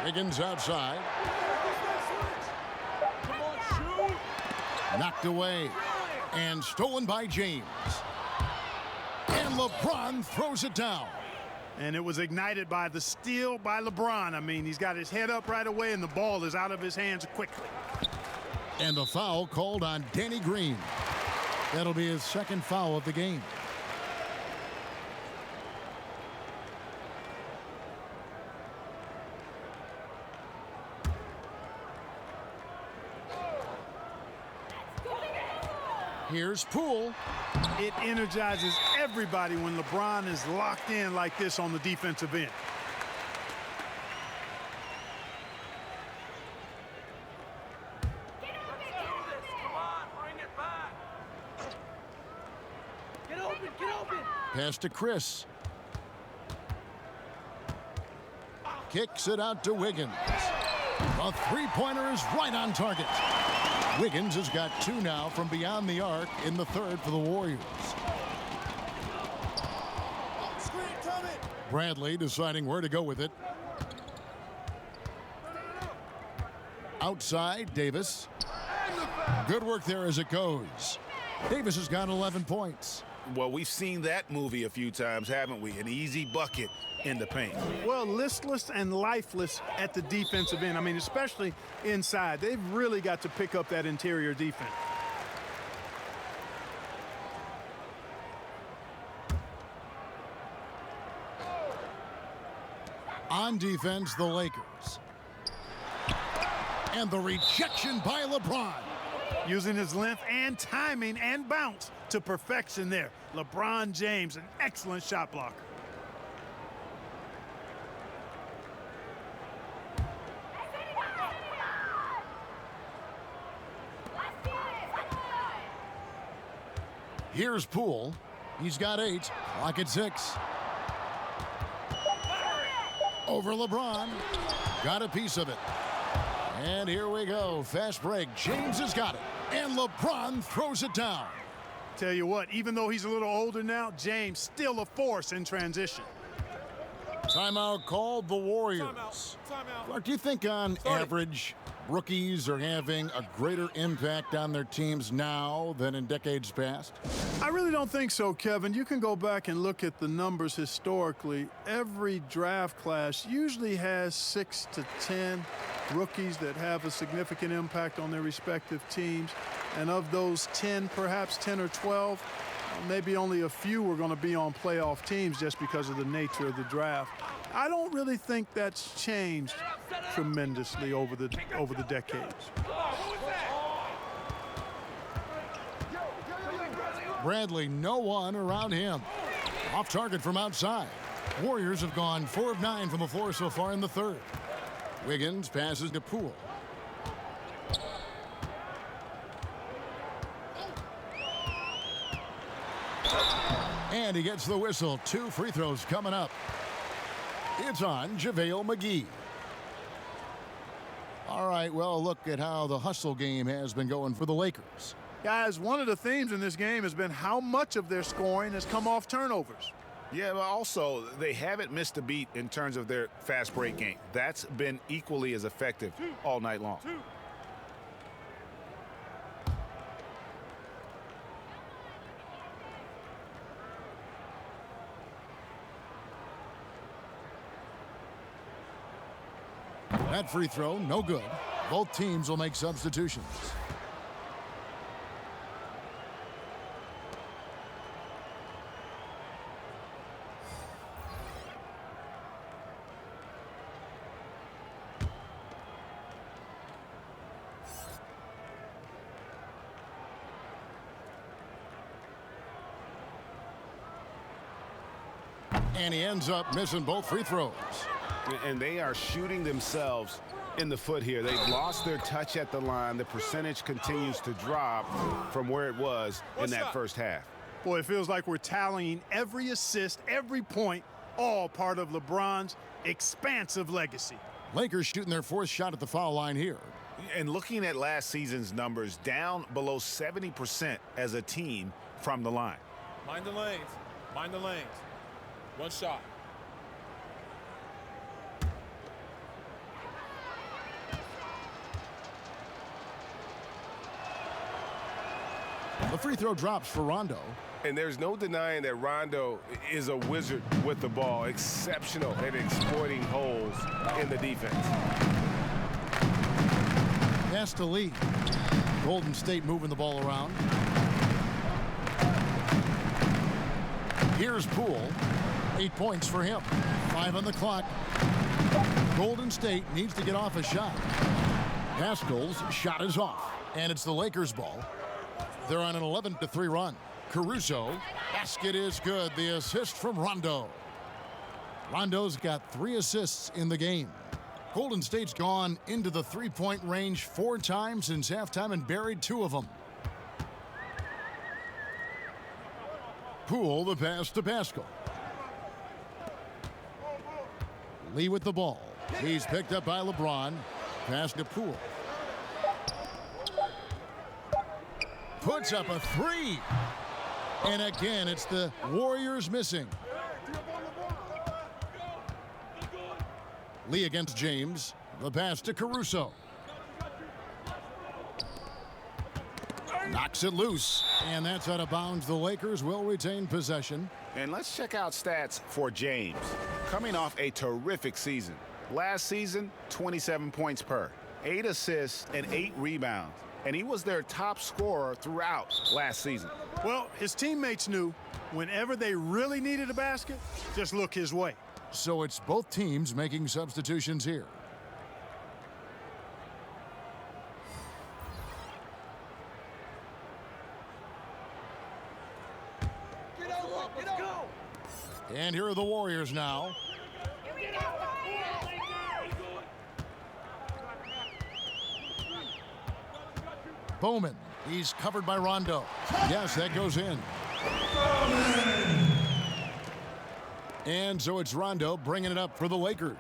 Speaker 1: Wiggins outside. Knocked away and stolen by James. And LeBron throws it down.
Speaker 2: And it was ignited by the steal by LeBron. I mean, he's got his head up right away, and the ball is out of his hands quickly.
Speaker 1: And the foul called on Danny Green. That'll be his 2nd foul of the game. Here's Poole.
Speaker 2: It energizes everybody when LeBron is locked in like this on the defensive end.
Speaker 1: Pass to Chris. Kicks it out to Wiggins. A three-pointer is right on target. Wiggins has got 2 now from beyond the arc in the third for the Warriors. Bradley deciding where to go with it. Outside, Davis. Good work there as it goes. Davis has got 11 points.
Speaker 6: Well, we've seen that movie a few times, haven't we? An easy bucket in the paint.
Speaker 2: Well, listless and lifeless at the defensive end. I mean, especially inside. They've really got to pick up that interior defense.
Speaker 1: On defense, the Lakers. And the rejection by LeBron.
Speaker 2: Using his length and timing and bounce to perfection there. LeBron James, an excellent shot blocker.
Speaker 1: Here's Poole. He's got 8. Clock at 6. Over LeBron. Got a piece of it. And here we go. Fast break. James has got it. And LeBron throws it down.
Speaker 2: Tell you what, even though he's a little older now, James still a force in transition.
Speaker 1: Timeout called the Warriors.
Speaker 5: Timeout.
Speaker 1: Clark, do you think on average rookies are having a greater impact on their teams now than in decades past?
Speaker 2: I really don't think so, Kevin. You can go back and look at the numbers historically. Every draft class usually has 6 to 10 rookies that have a significant impact on their respective teams. And of those 10, perhaps 10 or 12, maybe only a few are going to be on playoff teams just because of the nature of the draft. I don't really think that's changed tremendously over the decades.
Speaker 1: Bradley, no one around him. Off target from outside. Warriors have gone 4 of 9 from the floor so far in the third. Wiggins passes to Poole. And he gets the whistle. 2 free throws coming up. It's on JaVale McGee. All right, well, look at how the hustle game has been going for the Lakers.
Speaker 2: Guys, one of the themes in this game has been how much of their scoring has come off turnovers.
Speaker 6: Yeah, but also they haven't missed a beat in terms of their fast break game. That's been equally as effective all night long.
Speaker 1: That free throw, no good. Both teams will make substitutions. And he ends up missing both free throws.
Speaker 6: And they are shooting themselves in the foot here. They've lost their touch at the line. The percentage continues to drop from where it was in that first half.
Speaker 2: Boy, it feels like we're tallying every assist, every point, all part of LeBron's expansive legacy.
Speaker 1: Lakers shooting their 4th shot at the foul line here.
Speaker 6: And looking at last season's numbers, down below 70% as a team from the line.
Speaker 5: Mind the lanes. Mind the lanes. 1 shot.
Speaker 1: The free throw drops for Rondo.
Speaker 12: And there's no denying that Rondo is a wizard with the ball, exceptional at exploiting holes in the defense.
Speaker 1: Pass to Lee. Golden State moving the ball around. Here's Poole. 8 points for him. 5 on the clock. Golden State needs to get off a shot. Haskell's shot is off. And it's the Lakers' ball. They're on an 11-3 run. Caruso. Basket is good. The assist from Rondo. Rondo's got 3 assists in the game. Golden State's gone into the three-point range 4 times since halftime and buried 2 of them. Poole, the pass to Pascal. Lee with the ball. He's picked up by LeBron. Pass to Poole. Puts up a 3. And again, it's the Warriors missing. Lee against James. The pass to Caruso. Knocks it loose. And that's out of bounds. The Lakers will retain possession.
Speaker 6: And let's check out stats for James. Coming off a terrific season. Last season, 27 points per, 8 assists, and 8 rebounds. And he was their top scorer throughout last season.
Speaker 2: Well, his teammates knew whenever they really needed a basket, just look his way.
Speaker 1: So it's both teams making substitutions here.
Speaker 13: Let's go.
Speaker 1: And here are the Warriors now. Bowman. He's covered by Rondo. Yes, that goes in. And so it's Rondo bringing it up for the Lakers.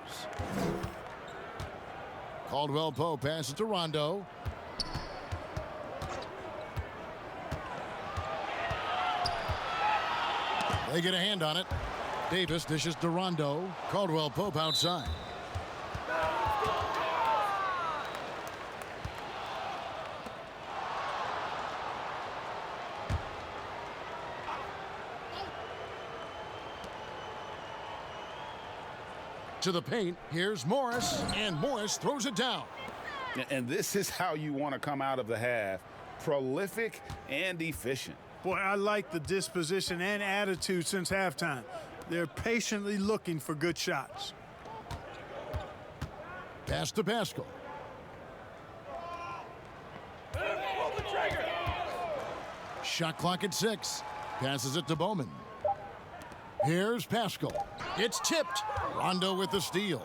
Speaker 1: Caldwell Pope passes to Rondo. They get a hand on it. Davis dishes to Rondo. Caldwell Pope outside. To the paint, here's Morris, and Morris throws it down.
Speaker 6: And this is how you want to come out of the half. Prolific and efficient.
Speaker 2: Boy, I like the disposition and attitude since halftime. They're patiently looking for good shots.
Speaker 1: Pass to Pascal. Shot clock at 6. Passes it to Bowman. Here's Pascal. It's tipped. Rondo with the steal.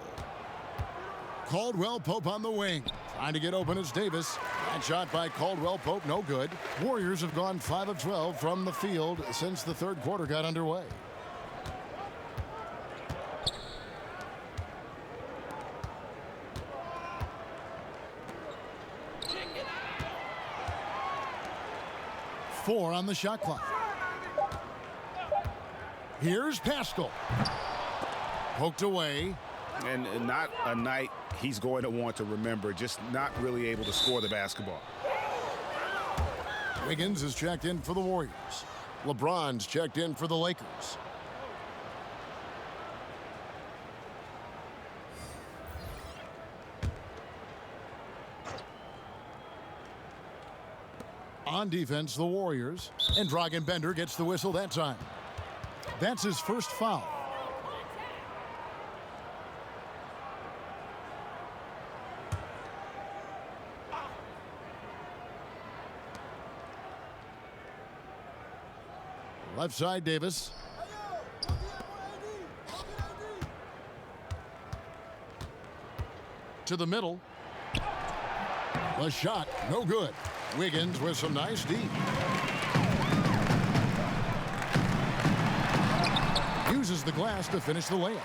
Speaker 1: Caldwell Pope on the wing. Trying to get open is Davis. That shot by Caldwell Pope, no good. Warriors have gone 5 of 12 from the field since the third quarter got underway. Four on the shot clock. Here's Pascal. Poked away.
Speaker 6: And not a night he's going to want to remember, just not really able to score the basketball.
Speaker 1: Wiggins is checked in for the Warriors. LeBron's checked in for the Lakers. On defense, the Warriors. And Dragan Bender gets the whistle that time. That's his first foul. Left side, Davis. To the middle. The shot, no good. Wiggins with some nice D. Uses the glass to finish the layup.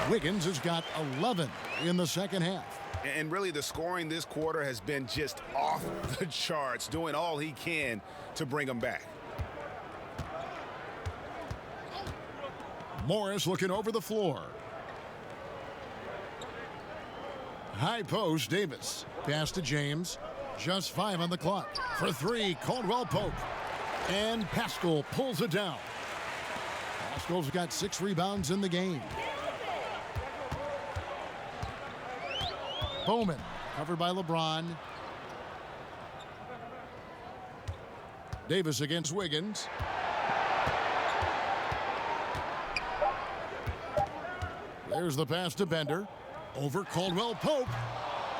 Speaker 1: Wiggins has got 11 in the second half.
Speaker 6: And really the scoring this quarter has been just off the charts, doing all he can to bring them back.
Speaker 1: Morris looking over the floor. High post, Davis. Pass to James. Just 5 on the clock. For 3, Caldwell Pope. And Pascal pulls it down. Pascal's got 6 rebounds in the game. Bowman, covered by LeBron. Davis against Wiggins. There's the pass to Bender. Over Caldwell Pope.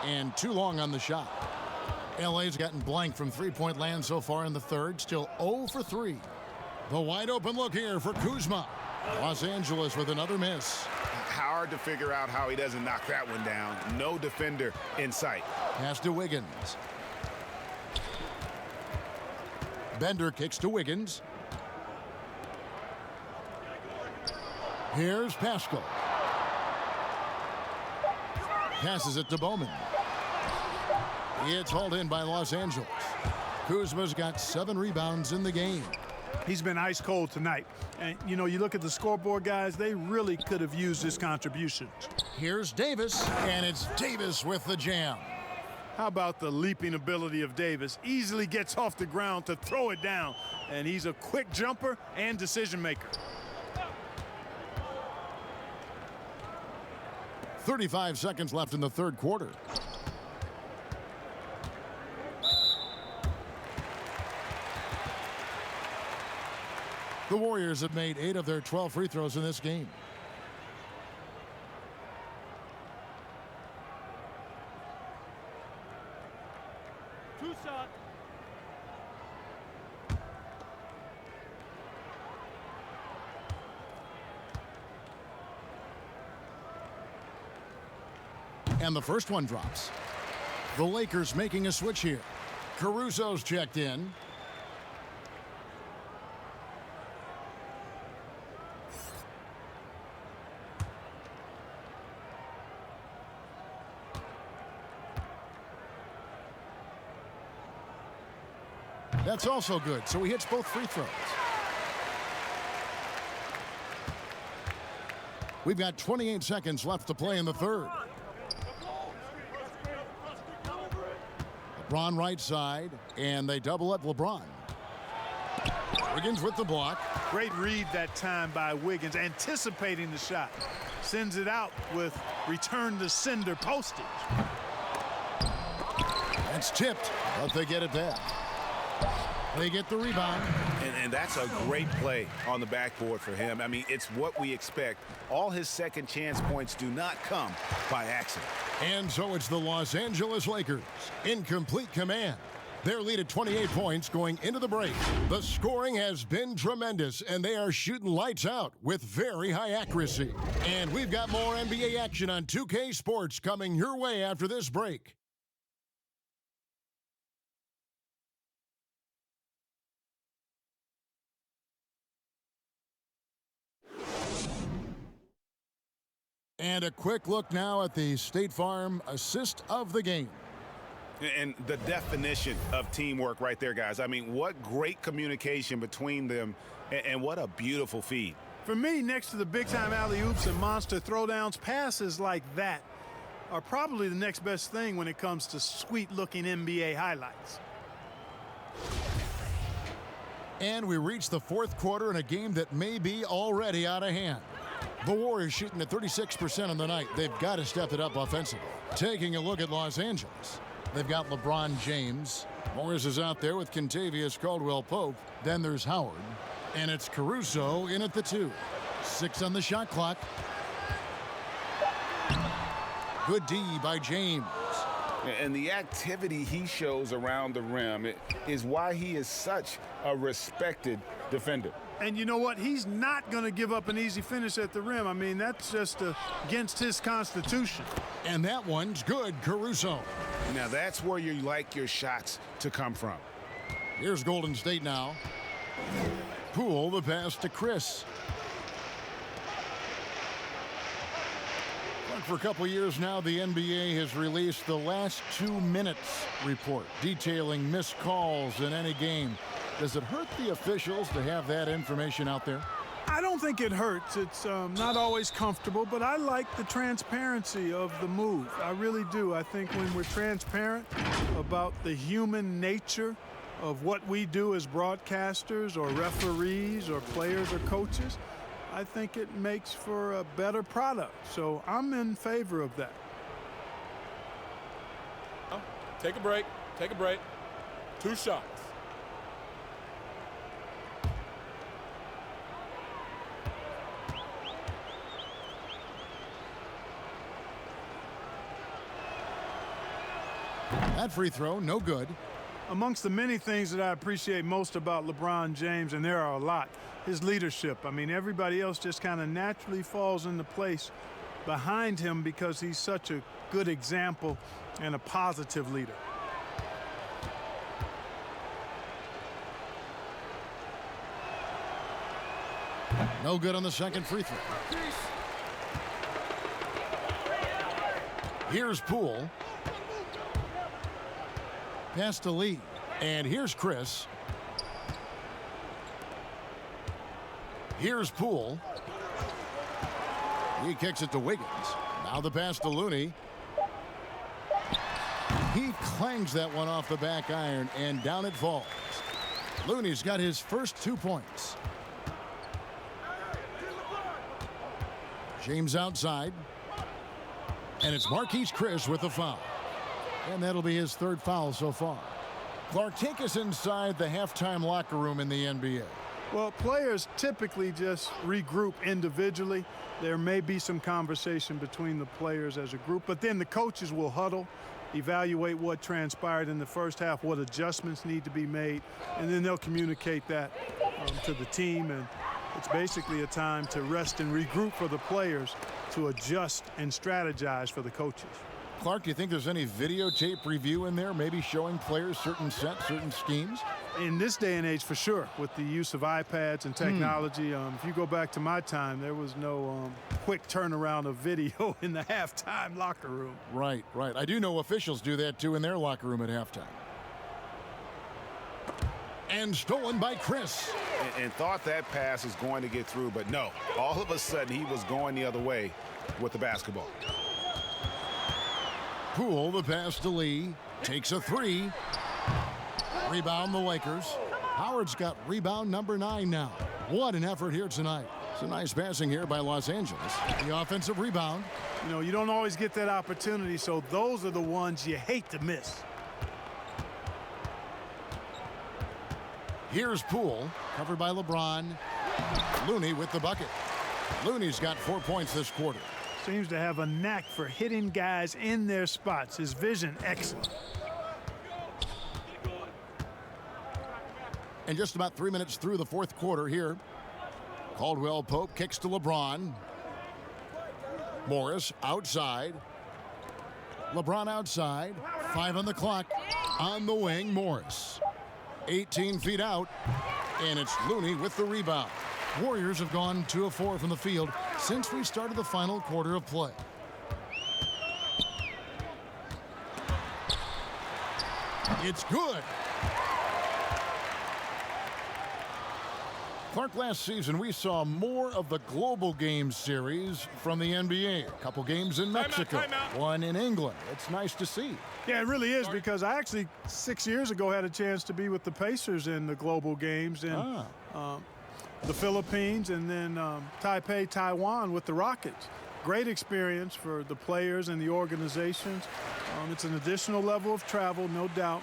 Speaker 1: And too long on the shot. LA's gotten blank from three-point land so far in the third, still 0 for 3. The wide open look here for Kuzma. Los Angeles with another miss.
Speaker 6: Hard to figure out how he doesn't knock that one down. No defender in sight.
Speaker 1: Pass to Wiggins. Bender kicks to Wiggins. Here's Pascal. Passes it to Bowman. It's hauled in by Los Angeles. Kuzma's got 7 rebounds in the game.
Speaker 2: He's been ice cold tonight. And, you know, you look at the scoreboard, guys, they really could have used his contributions.
Speaker 1: Here's Davis, and it's Davis with the jam.
Speaker 2: How about the leaping ability of Davis? Easily gets off the ground to throw it down. And he's a quick jumper and decision maker.
Speaker 1: 35 seconds left in the third quarter. The Warriors have made 8 of their 12 free throws in this game.
Speaker 2: Two shot.
Speaker 1: And the first one drops. The Lakers making a switch here. Caruso's checked in. That's also good, so he hits both free throws. We've got 28 seconds left to play in the third. LeBron right side, and they double up LeBron. Wiggins with the block.
Speaker 2: Great read that time by Wiggins, anticipating the shot. Sends it out with return to sender postage.
Speaker 1: That's tipped, but they get it back. They get the rebound.
Speaker 6: And that's a great play on the backboard for him. I mean, it's what we expect. All his second chance points do not come by accident.
Speaker 1: And so it's the Los Angeles Lakers in complete command. Their lead at 28 points going into the break. The scoring has been tremendous, and they are shooting lights out with very high accuracy. And we've got more NBA action on 2K Sports coming your way after this break. And a quick look now at the State Farm assist of the game.
Speaker 6: And the definition of teamwork right there, guys. I mean, what great communication between them, and what a beautiful feed.
Speaker 2: For me, next to the big-time alley-oops and monster throwdowns, passes like that are probably the next best thing when it comes to sweet-looking NBA highlights.
Speaker 1: And we reach the fourth quarter in a game that may be already out of hand. The Warriors shooting at 36% on the night. They've got to step it up offensively. Taking a look at Los Angeles. They've got LeBron James. Morris is out there with Kentavious Caldwell-Pope. Then there's Howard. And it's Caruso in at the 2. 6 on the shot clock. Good D by James.
Speaker 6: And the activity he shows around the rim is why he is such a respected defender.
Speaker 2: And you know what? He's not going to give up an easy finish at the rim. I mean, that's just against his constitution.
Speaker 1: And that one's good, Caruso.
Speaker 6: Now, that's where you like your shots to come from.
Speaker 1: Here's Golden State now. Poole, the pass to Chris. For a couple years now, the NBA has released the last 2 minutes report detailing missed calls in any game. Does it hurt the officials to have that information out there?
Speaker 2: I don't think it hurts. It's not always comfortable, but I like the transparency of the move. I really do. I think when we're transparent about the human nature of what we do as broadcasters or referees or players or coaches, I think it makes for a better product. So I'm in favor of that.
Speaker 5: Take a break. Take a break. 2 shots.
Speaker 1: That free throw, no good.
Speaker 2: Amongst the many things that I appreciate most about LeBron James, and there are a lot, his leadership. I mean, everybody else just kind of naturally falls into place behind him because he's such a good example and a positive leader.
Speaker 1: No good on the second free throw. Here's Poole. Pass to Lee. And here's Chris. Here's Poole. He kicks it to Wiggins. Now the pass to Looney. He clangs that one off the back iron, and down it falls. Looney's got his first 2 points. James outside. And it's Marquise Chris with the foul. And that'll be his third foul so far. Clark, take us inside the halftime locker room in the NBA.
Speaker 2: Well, players typically just regroup individually. There may be some conversation between the players as a group, but then the coaches will huddle, evaluate what transpired in the first half, what adjustments need to be made, and then they'll communicate that to the team. And it's basically a time to rest and regroup for the players to adjust and strategize for the coaches.
Speaker 1: Clark, do you think there's any videotape review in there, maybe showing players certain sets, certain schemes?
Speaker 2: In this day and age, for sure, with the use of iPads and technology. If you go back to my time, there was no quick turnaround of video in the halftime locker room.
Speaker 1: Right, right. I do know officials do that, too, in their locker room at halftime. And stolen by Chris.
Speaker 6: And thought that pass was going to get through, but no. All of a sudden, he was going the other way with the basketball.
Speaker 1: Poole, the pass to Lee, takes a three. Rebound the Lakers. Howard's got rebound number 9 now. What an effort here tonight. It's a nice passing here by Los Angeles. The offensive rebound.
Speaker 2: You know, you don't always get that opportunity, so those are the ones you hate to miss.
Speaker 1: Here's Poole, covered by LeBron. Looney with the bucket. Looney's got 4 points this quarter.
Speaker 2: Seems to have a knack for hitting guys in their spots. His vision, excellent.
Speaker 1: And just about 3 minutes through the fourth quarter here. Caldwell Pope kicks to LeBron. Morris outside. LeBron outside. 5 on the clock. On the wing, Morris. 18 feet out. And it's Looney with the rebound. Warriors have gone 2 of 4 from the field since we started the final quarter of play. It's good. Clark, last season we saw more of the global games series from the NBA. A couple games in Mexico, one in England. It's nice to see.
Speaker 2: Yeah, it really is, because I actually 6 years ago had a chance to be with the Pacers in the global games in the Philippines, and then Taipei, Taiwan with the Rockets. Great experience for the players and the organizations. It's an additional level of travel, no doubt,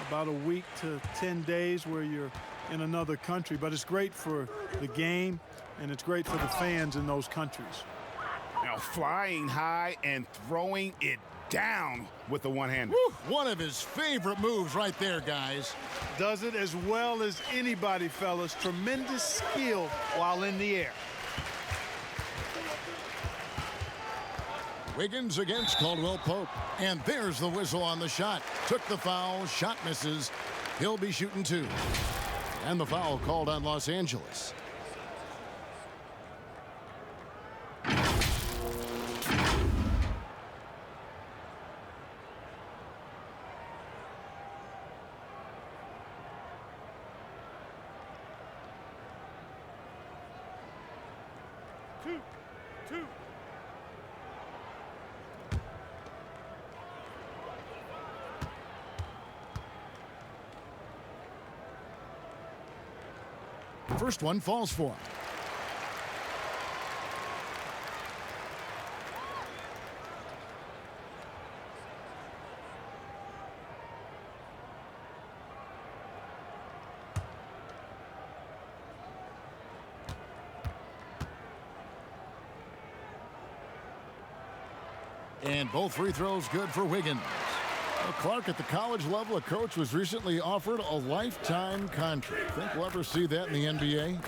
Speaker 2: about a week to 10 days where you're in another country, but it's great for the game and it's great for the fans in those countries.
Speaker 6: Now flying high and throwing it down with the one-hander.
Speaker 1: One of his favorite moves right there, guys.
Speaker 2: Does it as well as anybody, fellas. Tremendous skill while in the air.
Speaker 1: Wiggins against Caldwell Pope. And there's the whistle on the shot. Took the foul, shot misses. He'll be shooting 2. And the foul called on Los Angeles.
Speaker 2: Two.
Speaker 1: First one falls for him. And both free throws good for Wiggins. Well, Clark, at the college level, a coach was recently offered a lifetime contract. Think we'll ever see that in the NBA?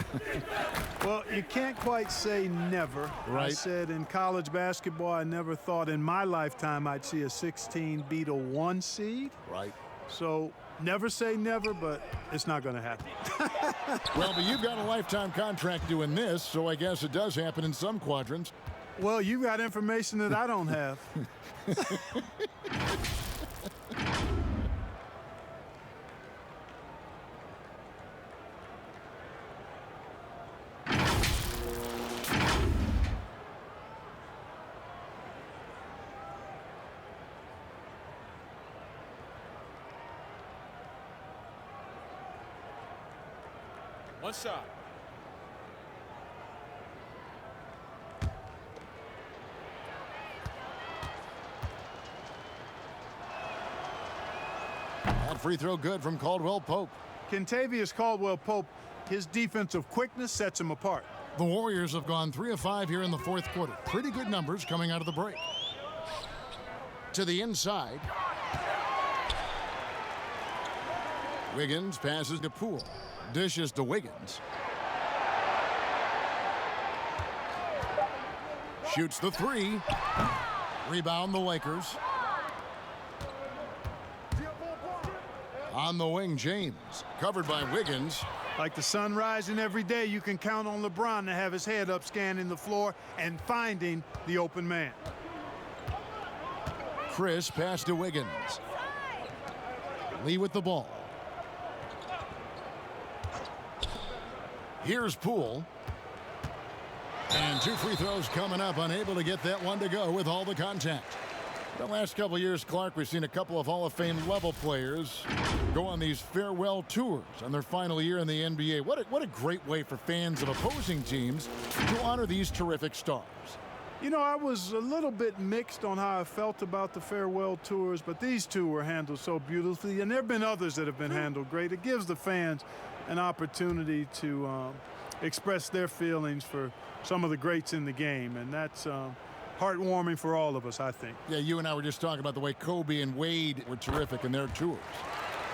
Speaker 2: Well, you can't quite say never.
Speaker 1: Right.
Speaker 2: I said in college basketball, I never thought in my lifetime I'd see a 16 beat a 1 seed.
Speaker 1: Right.
Speaker 2: So never say never, but it's not going to happen.
Speaker 1: Well, but you've got a lifetime contract doing this, so I guess it does happen in some quadrants.
Speaker 2: Well, you got information that I don't have.
Speaker 5: One shot.
Speaker 1: That free throw good from Caldwell Pope.
Speaker 2: Kentavious Caldwell-Pope, his defensive quickness sets him apart.
Speaker 1: The Warriors have gone 3 of 5 here in the fourth quarter. Pretty good numbers coming out of the break. To the inside. Wiggins passes to Poole. Dishes to Wiggins. Shoots the 3. Rebound the Lakers. On the wing, James. Covered by Wiggins.
Speaker 2: Like the sun rising every day, you can count on LeBron to have his head up scanning the floor and finding the open man.
Speaker 1: Chris pass to Wiggins. Lee with the ball. Here's Poole. And 2 free throws coming up, unable to get that one to go with all the contact. The last couple of years, Clark, we've seen a couple of Hall of Fame level players go on these farewell tours on their final year in the NBA. What a great way for fans of opposing teams to honor these terrific stars.
Speaker 2: You know, I was a little bit mixed on how I felt about the farewell tours, but these two were handled so beautifully, and there have been others that have been handled great. It gives the fans an opportunity to express their feelings for some of the greats in the game, and that's heartwarming for all of us, I think.
Speaker 1: Yeah, you and I were just talking about the way Kobe and Wade were terrific in their tours.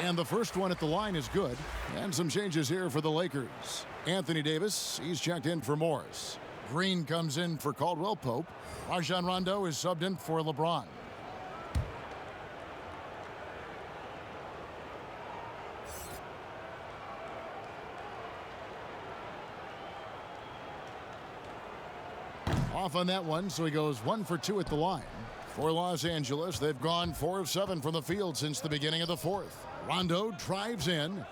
Speaker 1: And the first one at the line is good. And some changes here for the Lakers. Anthony Davis, he's checked in for Morris. Green comes in for Caldwell Pope. Rajon Rondo is subbed in for LeBron. Off on that one, so he goes 1 for 2 at the line. For Los Angeles, they've gone 4 of 7 from the field since the beginning of the fourth. Rondo drives in.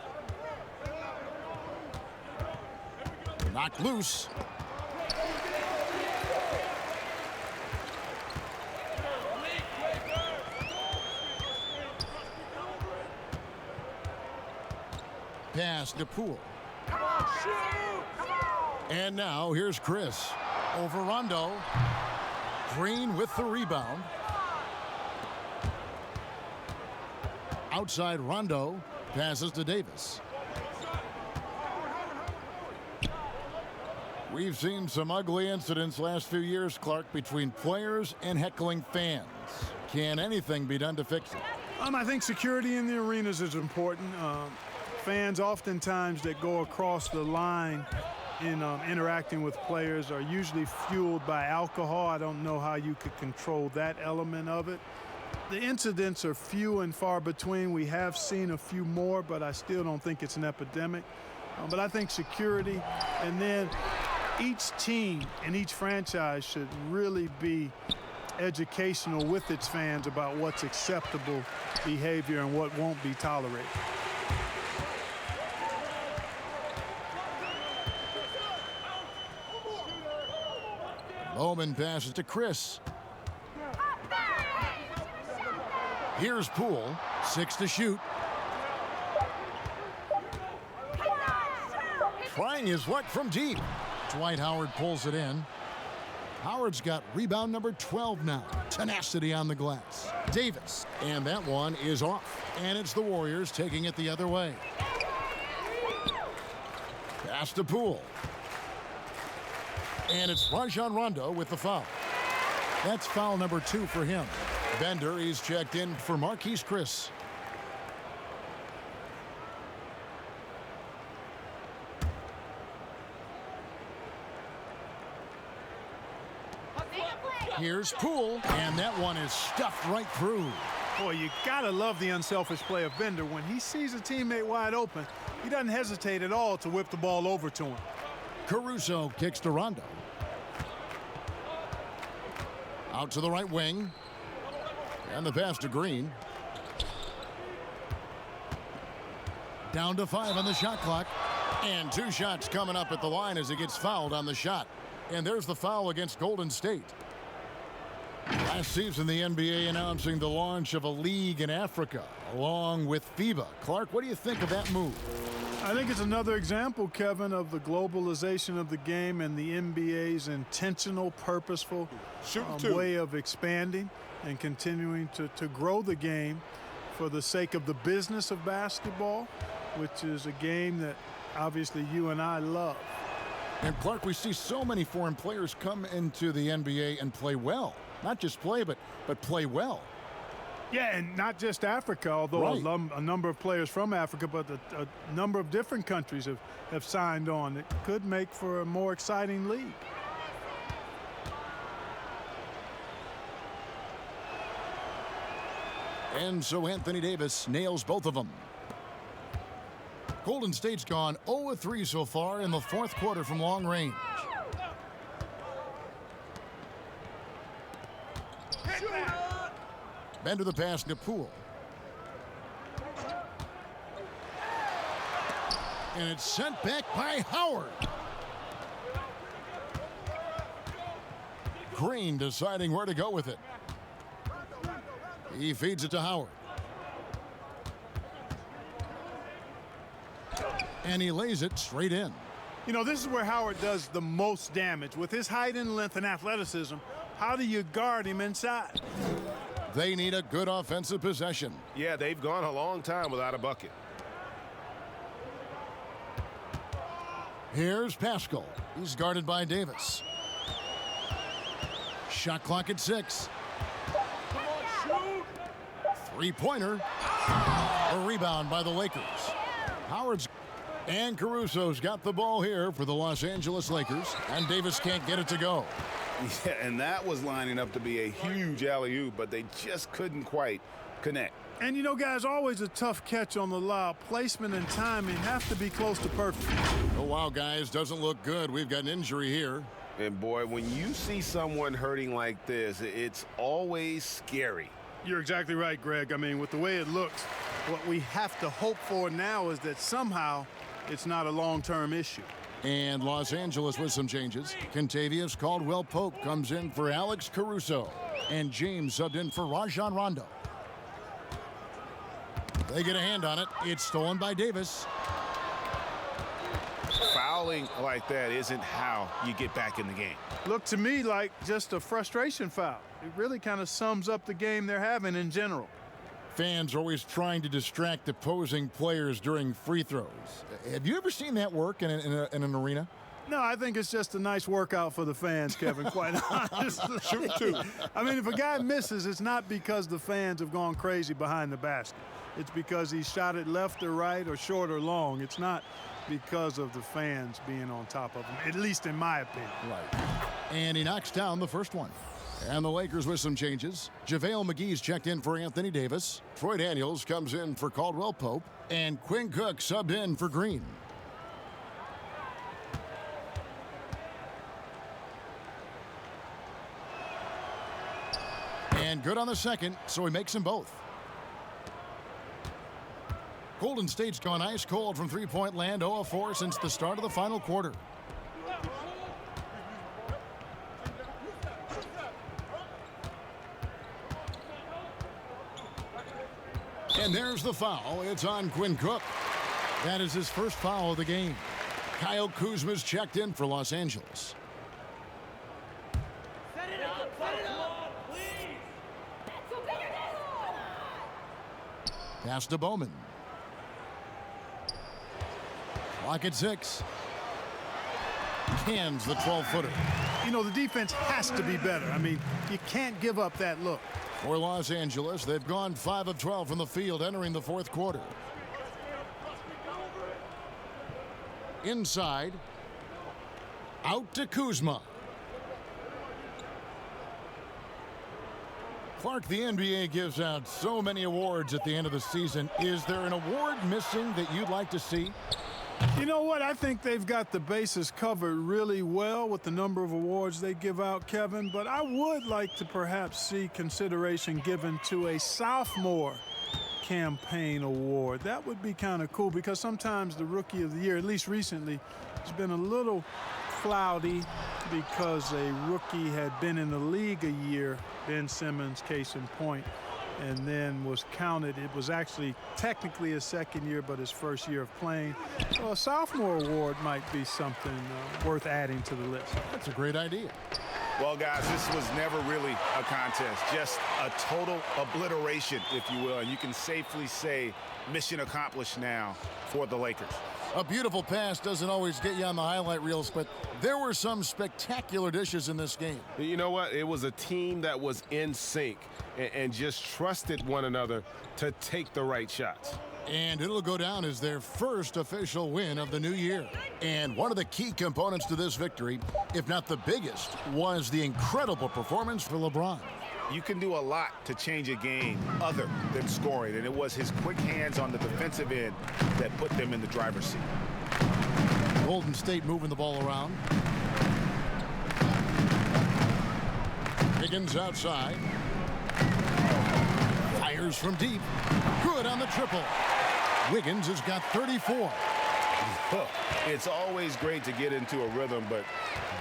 Speaker 1: Knocked loose. Pass to Poole. And now here's Chris. Over Rondo. Green with the rebound. Outside Rondo. Passes to Davis. We've seen some ugly incidents last few years, Clark, between players and heckling fans. Can anything be done to fix it?
Speaker 2: I think security in the arenas is important. Fans oftentimes that go across the line in interacting with players are usually fueled by alcohol. I don't know how you could control that element of it. The incidents are few and far between. We have seen a few more, but I still don't think it's an epidemic. But I think security, and then each team and each franchise should really be educational with its fans about what's acceptable behavior and what won't be tolerated.
Speaker 1: Bowman passes to Chris. Here's Poole. 6 to shoot. Trying his luck from deep. Dwight Howard pulls it in. Howard's got rebound number 12 now. Tenacity on the glass. Davis. And that one is off. And it's the Warriors taking it the other way. Pass to Poole. And it's Rajon Rondo with the foul. That's foul number 2 for him. Bender, he's checked in for Marquise Chris. Here's Poole, and that one is stuffed right through.
Speaker 2: Boy, you gotta love the unselfish play of Bender. When he sees a teammate wide open, he doesn't hesitate at all to whip the ball over to him.
Speaker 1: Caruso kicks to Rondo. Out to the right wing. And the pass to Green. Down to 5 on the shot clock. And 2 shots coming up at the line as he gets fouled on the shot. And there's the foul against Golden State. Last season, the NBA announcing the launch of a league in Africa, along with FIBA. Clark, what do you think of that move?
Speaker 2: I think it's another example, Kevin, of the globalization of the game and the NBA's intentional, purposeful way of expanding and continuing to grow the game for the sake of the business of basketball, which is a game that obviously you and I love.
Speaker 1: And Clark, we see so many foreign players come into the NBA and play well. Not just play, but play well.
Speaker 2: Yeah, and not just Africa, although a number of players from Africa, but a number of different countries have signed on. It could make for a more exciting league.
Speaker 1: And so Anthony Davis nails both of them. Golden State's gone 0-3 so far in the 4th quarter from long range. Bender the pass to Poole. And it's sent back by Howard. Green deciding where to go with it. He feeds it to Howard. And he lays it straight in.
Speaker 2: You know, this is where Howard does the most damage. With his height and length and athleticism, how do you guard him inside?
Speaker 1: They need a good offensive possession.
Speaker 12: Yeah, they've gone a long time without a bucket.
Speaker 1: Here's Pascal. He's guarded by Davis. Shot clock at 6. Three-pointer. A rebound by the Lakers. Howard's and Caruso's got the ball here for the Los Angeles Lakers, and Davis can't get it to go.
Speaker 6: Yeah, and that was lining up to be a huge alley-oop, but they just couldn't quite connect.
Speaker 2: And you know, guys, always a tough catch on the lob. Placement and timing have to be close to perfect.
Speaker 1: Oh, wow, guys, doesn't look good. We've got an injury here.
Speaker 12: And boy, when you see someone hurting like this, it's always scary.
Speaker 2: You're exactly right, Greg. I mean, with the way it looks, what we have to hope for now is that somehow it's not a long-term issue.
Speaker 1: And Los Angeles with some changes. Kentavious Caldwell-Pope comes in for Alex Caruso. And James subbed in for Rajon Rondo. They get a hand on it. It's stolen by Davis.
Speaker 6: Fouling like that isn't how you get back in the game.
Speaker 2: Looked to me like just a frustration foul. It really kind of sums up the game they're having in general.
Speaker 1: Fans are always trying to distract opposing players during free throws. Have you ever seen that work in an arena?
Speaker 2: No, I think it's just a nice workout for the fans, Kevin, quite honestly.
Speaker 12: Shoot two.
Speaker 2: I mean, if a guy misses, it's not because the fans have gone crazy behind the basket. It's because he shot it left or right or short or long. It's not because of the fans being on top of him, at least in my opinion.
Speaker 1: Right. And he knocks down the first one. And the Lakers with some changes. JaVale McGee's checked in for Anthony Davis. Troy Daniels comes in for Caldwell-Pope. And Quinn Cook subbed in for Green. And good on the second, so he makes them both. Golden State's gone ice cold from three-point land, 0-4 since the start of the final quarter. And there's the foul. It's on Quinn Cook. That is his first foul of the game. Kyle Kuzma's checked in for Los Angeles.
Speaker 13: Set it up, please.
Speaker 1: Pass to Bowman. Clock at 6. Cans the 12-footer.
Speaker 2: You know, the defense has to be better. I mean, you can't give up that look.
Speaker 1: For Los Angeles, they've gone 5 of 12 from the field entering the fourth quarter. Inside. Out to Kuzma. Clark, the NBA gives out so many awards at the end of the season. Is there an award missing that you'd like to see?
Speaker 2: You know what? I think they've got the bases covered really well with the number of awards they give out, Kevin. But I would like to perhaps see consideration given to a sophomore campaign award. That would be kind of cool because sometimes the rookie of the year, at least recently, has been a little cloudy because a rookie had been in the league a year, Ben Simmons, case in point, and then was counted. It was actually technically his second year, but his first year of playing. So a sophomore award might be something worth adding to the list.
Speaker 1: That's a great idea.
Speaker 6: Well, guys, this was never really a contest, just a total obliteration, if you will. And you can safely say mission accomplished now for the Lakers.
Speaker 1: A beautiful pass doesn't always get you on the highlight reels, but there were some spectacular dishes in this game.
Speaker 12: You know what? It was a team that was in sync and just trusted one another to take the right shots.
Speaker 1: And it'll go down as their first official win of the new year. And one of the key components to this victory, if not the biggest, was the incredible performance for LeBron.
Speaker 6: You can do a lot to change a game other than scoring, and it was his quick hands on the defensive end that put them in the driver's seat.
Speaker 1: Golden State moving the ball around. Higgins outside. Fires from deep. Good on the triple. Wiggins has got 34.
Speaker 6: It's always great to get into a rhythm, but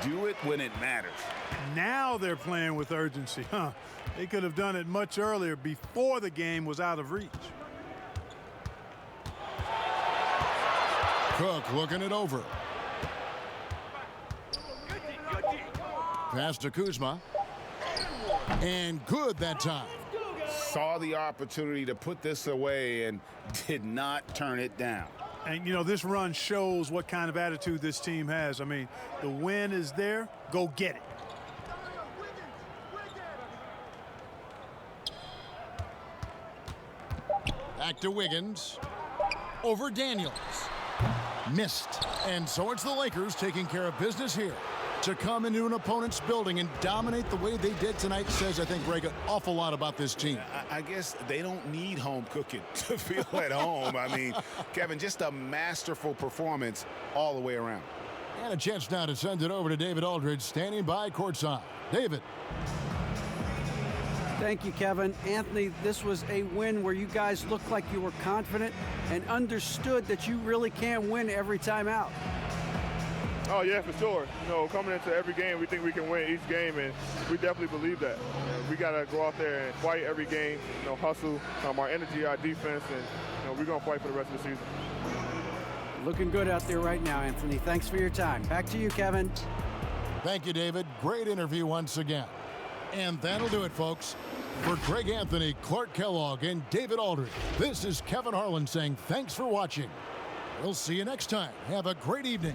Speaker 6: do it when it matters.
Speaker 2: Now they're playing with urgency, huh? They could have done it much earlier before the game was out of reach.
Speaker 1: Cook looking it over. Pass to Kuzma. And good that time.
Speaker 6: Saw the opportunity to put this away and did not turn it down.
Speaker 2: And, you know, this run shows what kind of attitude this team has. I mean, the win is there. Go get it.
Speaker 1: Back to Wiggins. Over Daniels. Missed. And so it's the Lakers taking care of business here. To come into an opponent's building and dominate the way they did tonight says, I think, Greg, an awful lot about this team.
Speaker 6: I guess they don't need home cooking to feel at home. I mean, Kevin, just a masterful performance all the way around.
Speaker 1: And a chance now to send it over to David Aldridge, standing by courtside. David.
Speaker 4: Thank you, Kevin. Anthony, this was a win where you guys looked like you were confident and understood that you really can't win every time out.
Speaker 14: Oh, yeah, for sure. You know, coming into every game, we think we can win each game, and we definitely believe that. We got to go out there and fight every game, you know, hustle, our energy, our defense, and, you know, we're going to fight for the rest of the season.
Speaker 4: Looking good out there right now, Anthony. Thanks for your time. Back to you, Kevin.
Speaker 1: Thank you, David. Great interview once again. And that'll do it, folks. For Greg Anthony, Clark Kellogg, and David Aldridge, this is Kevin Harlan saying thanks for watching. We'll see you next time. Have a great evening.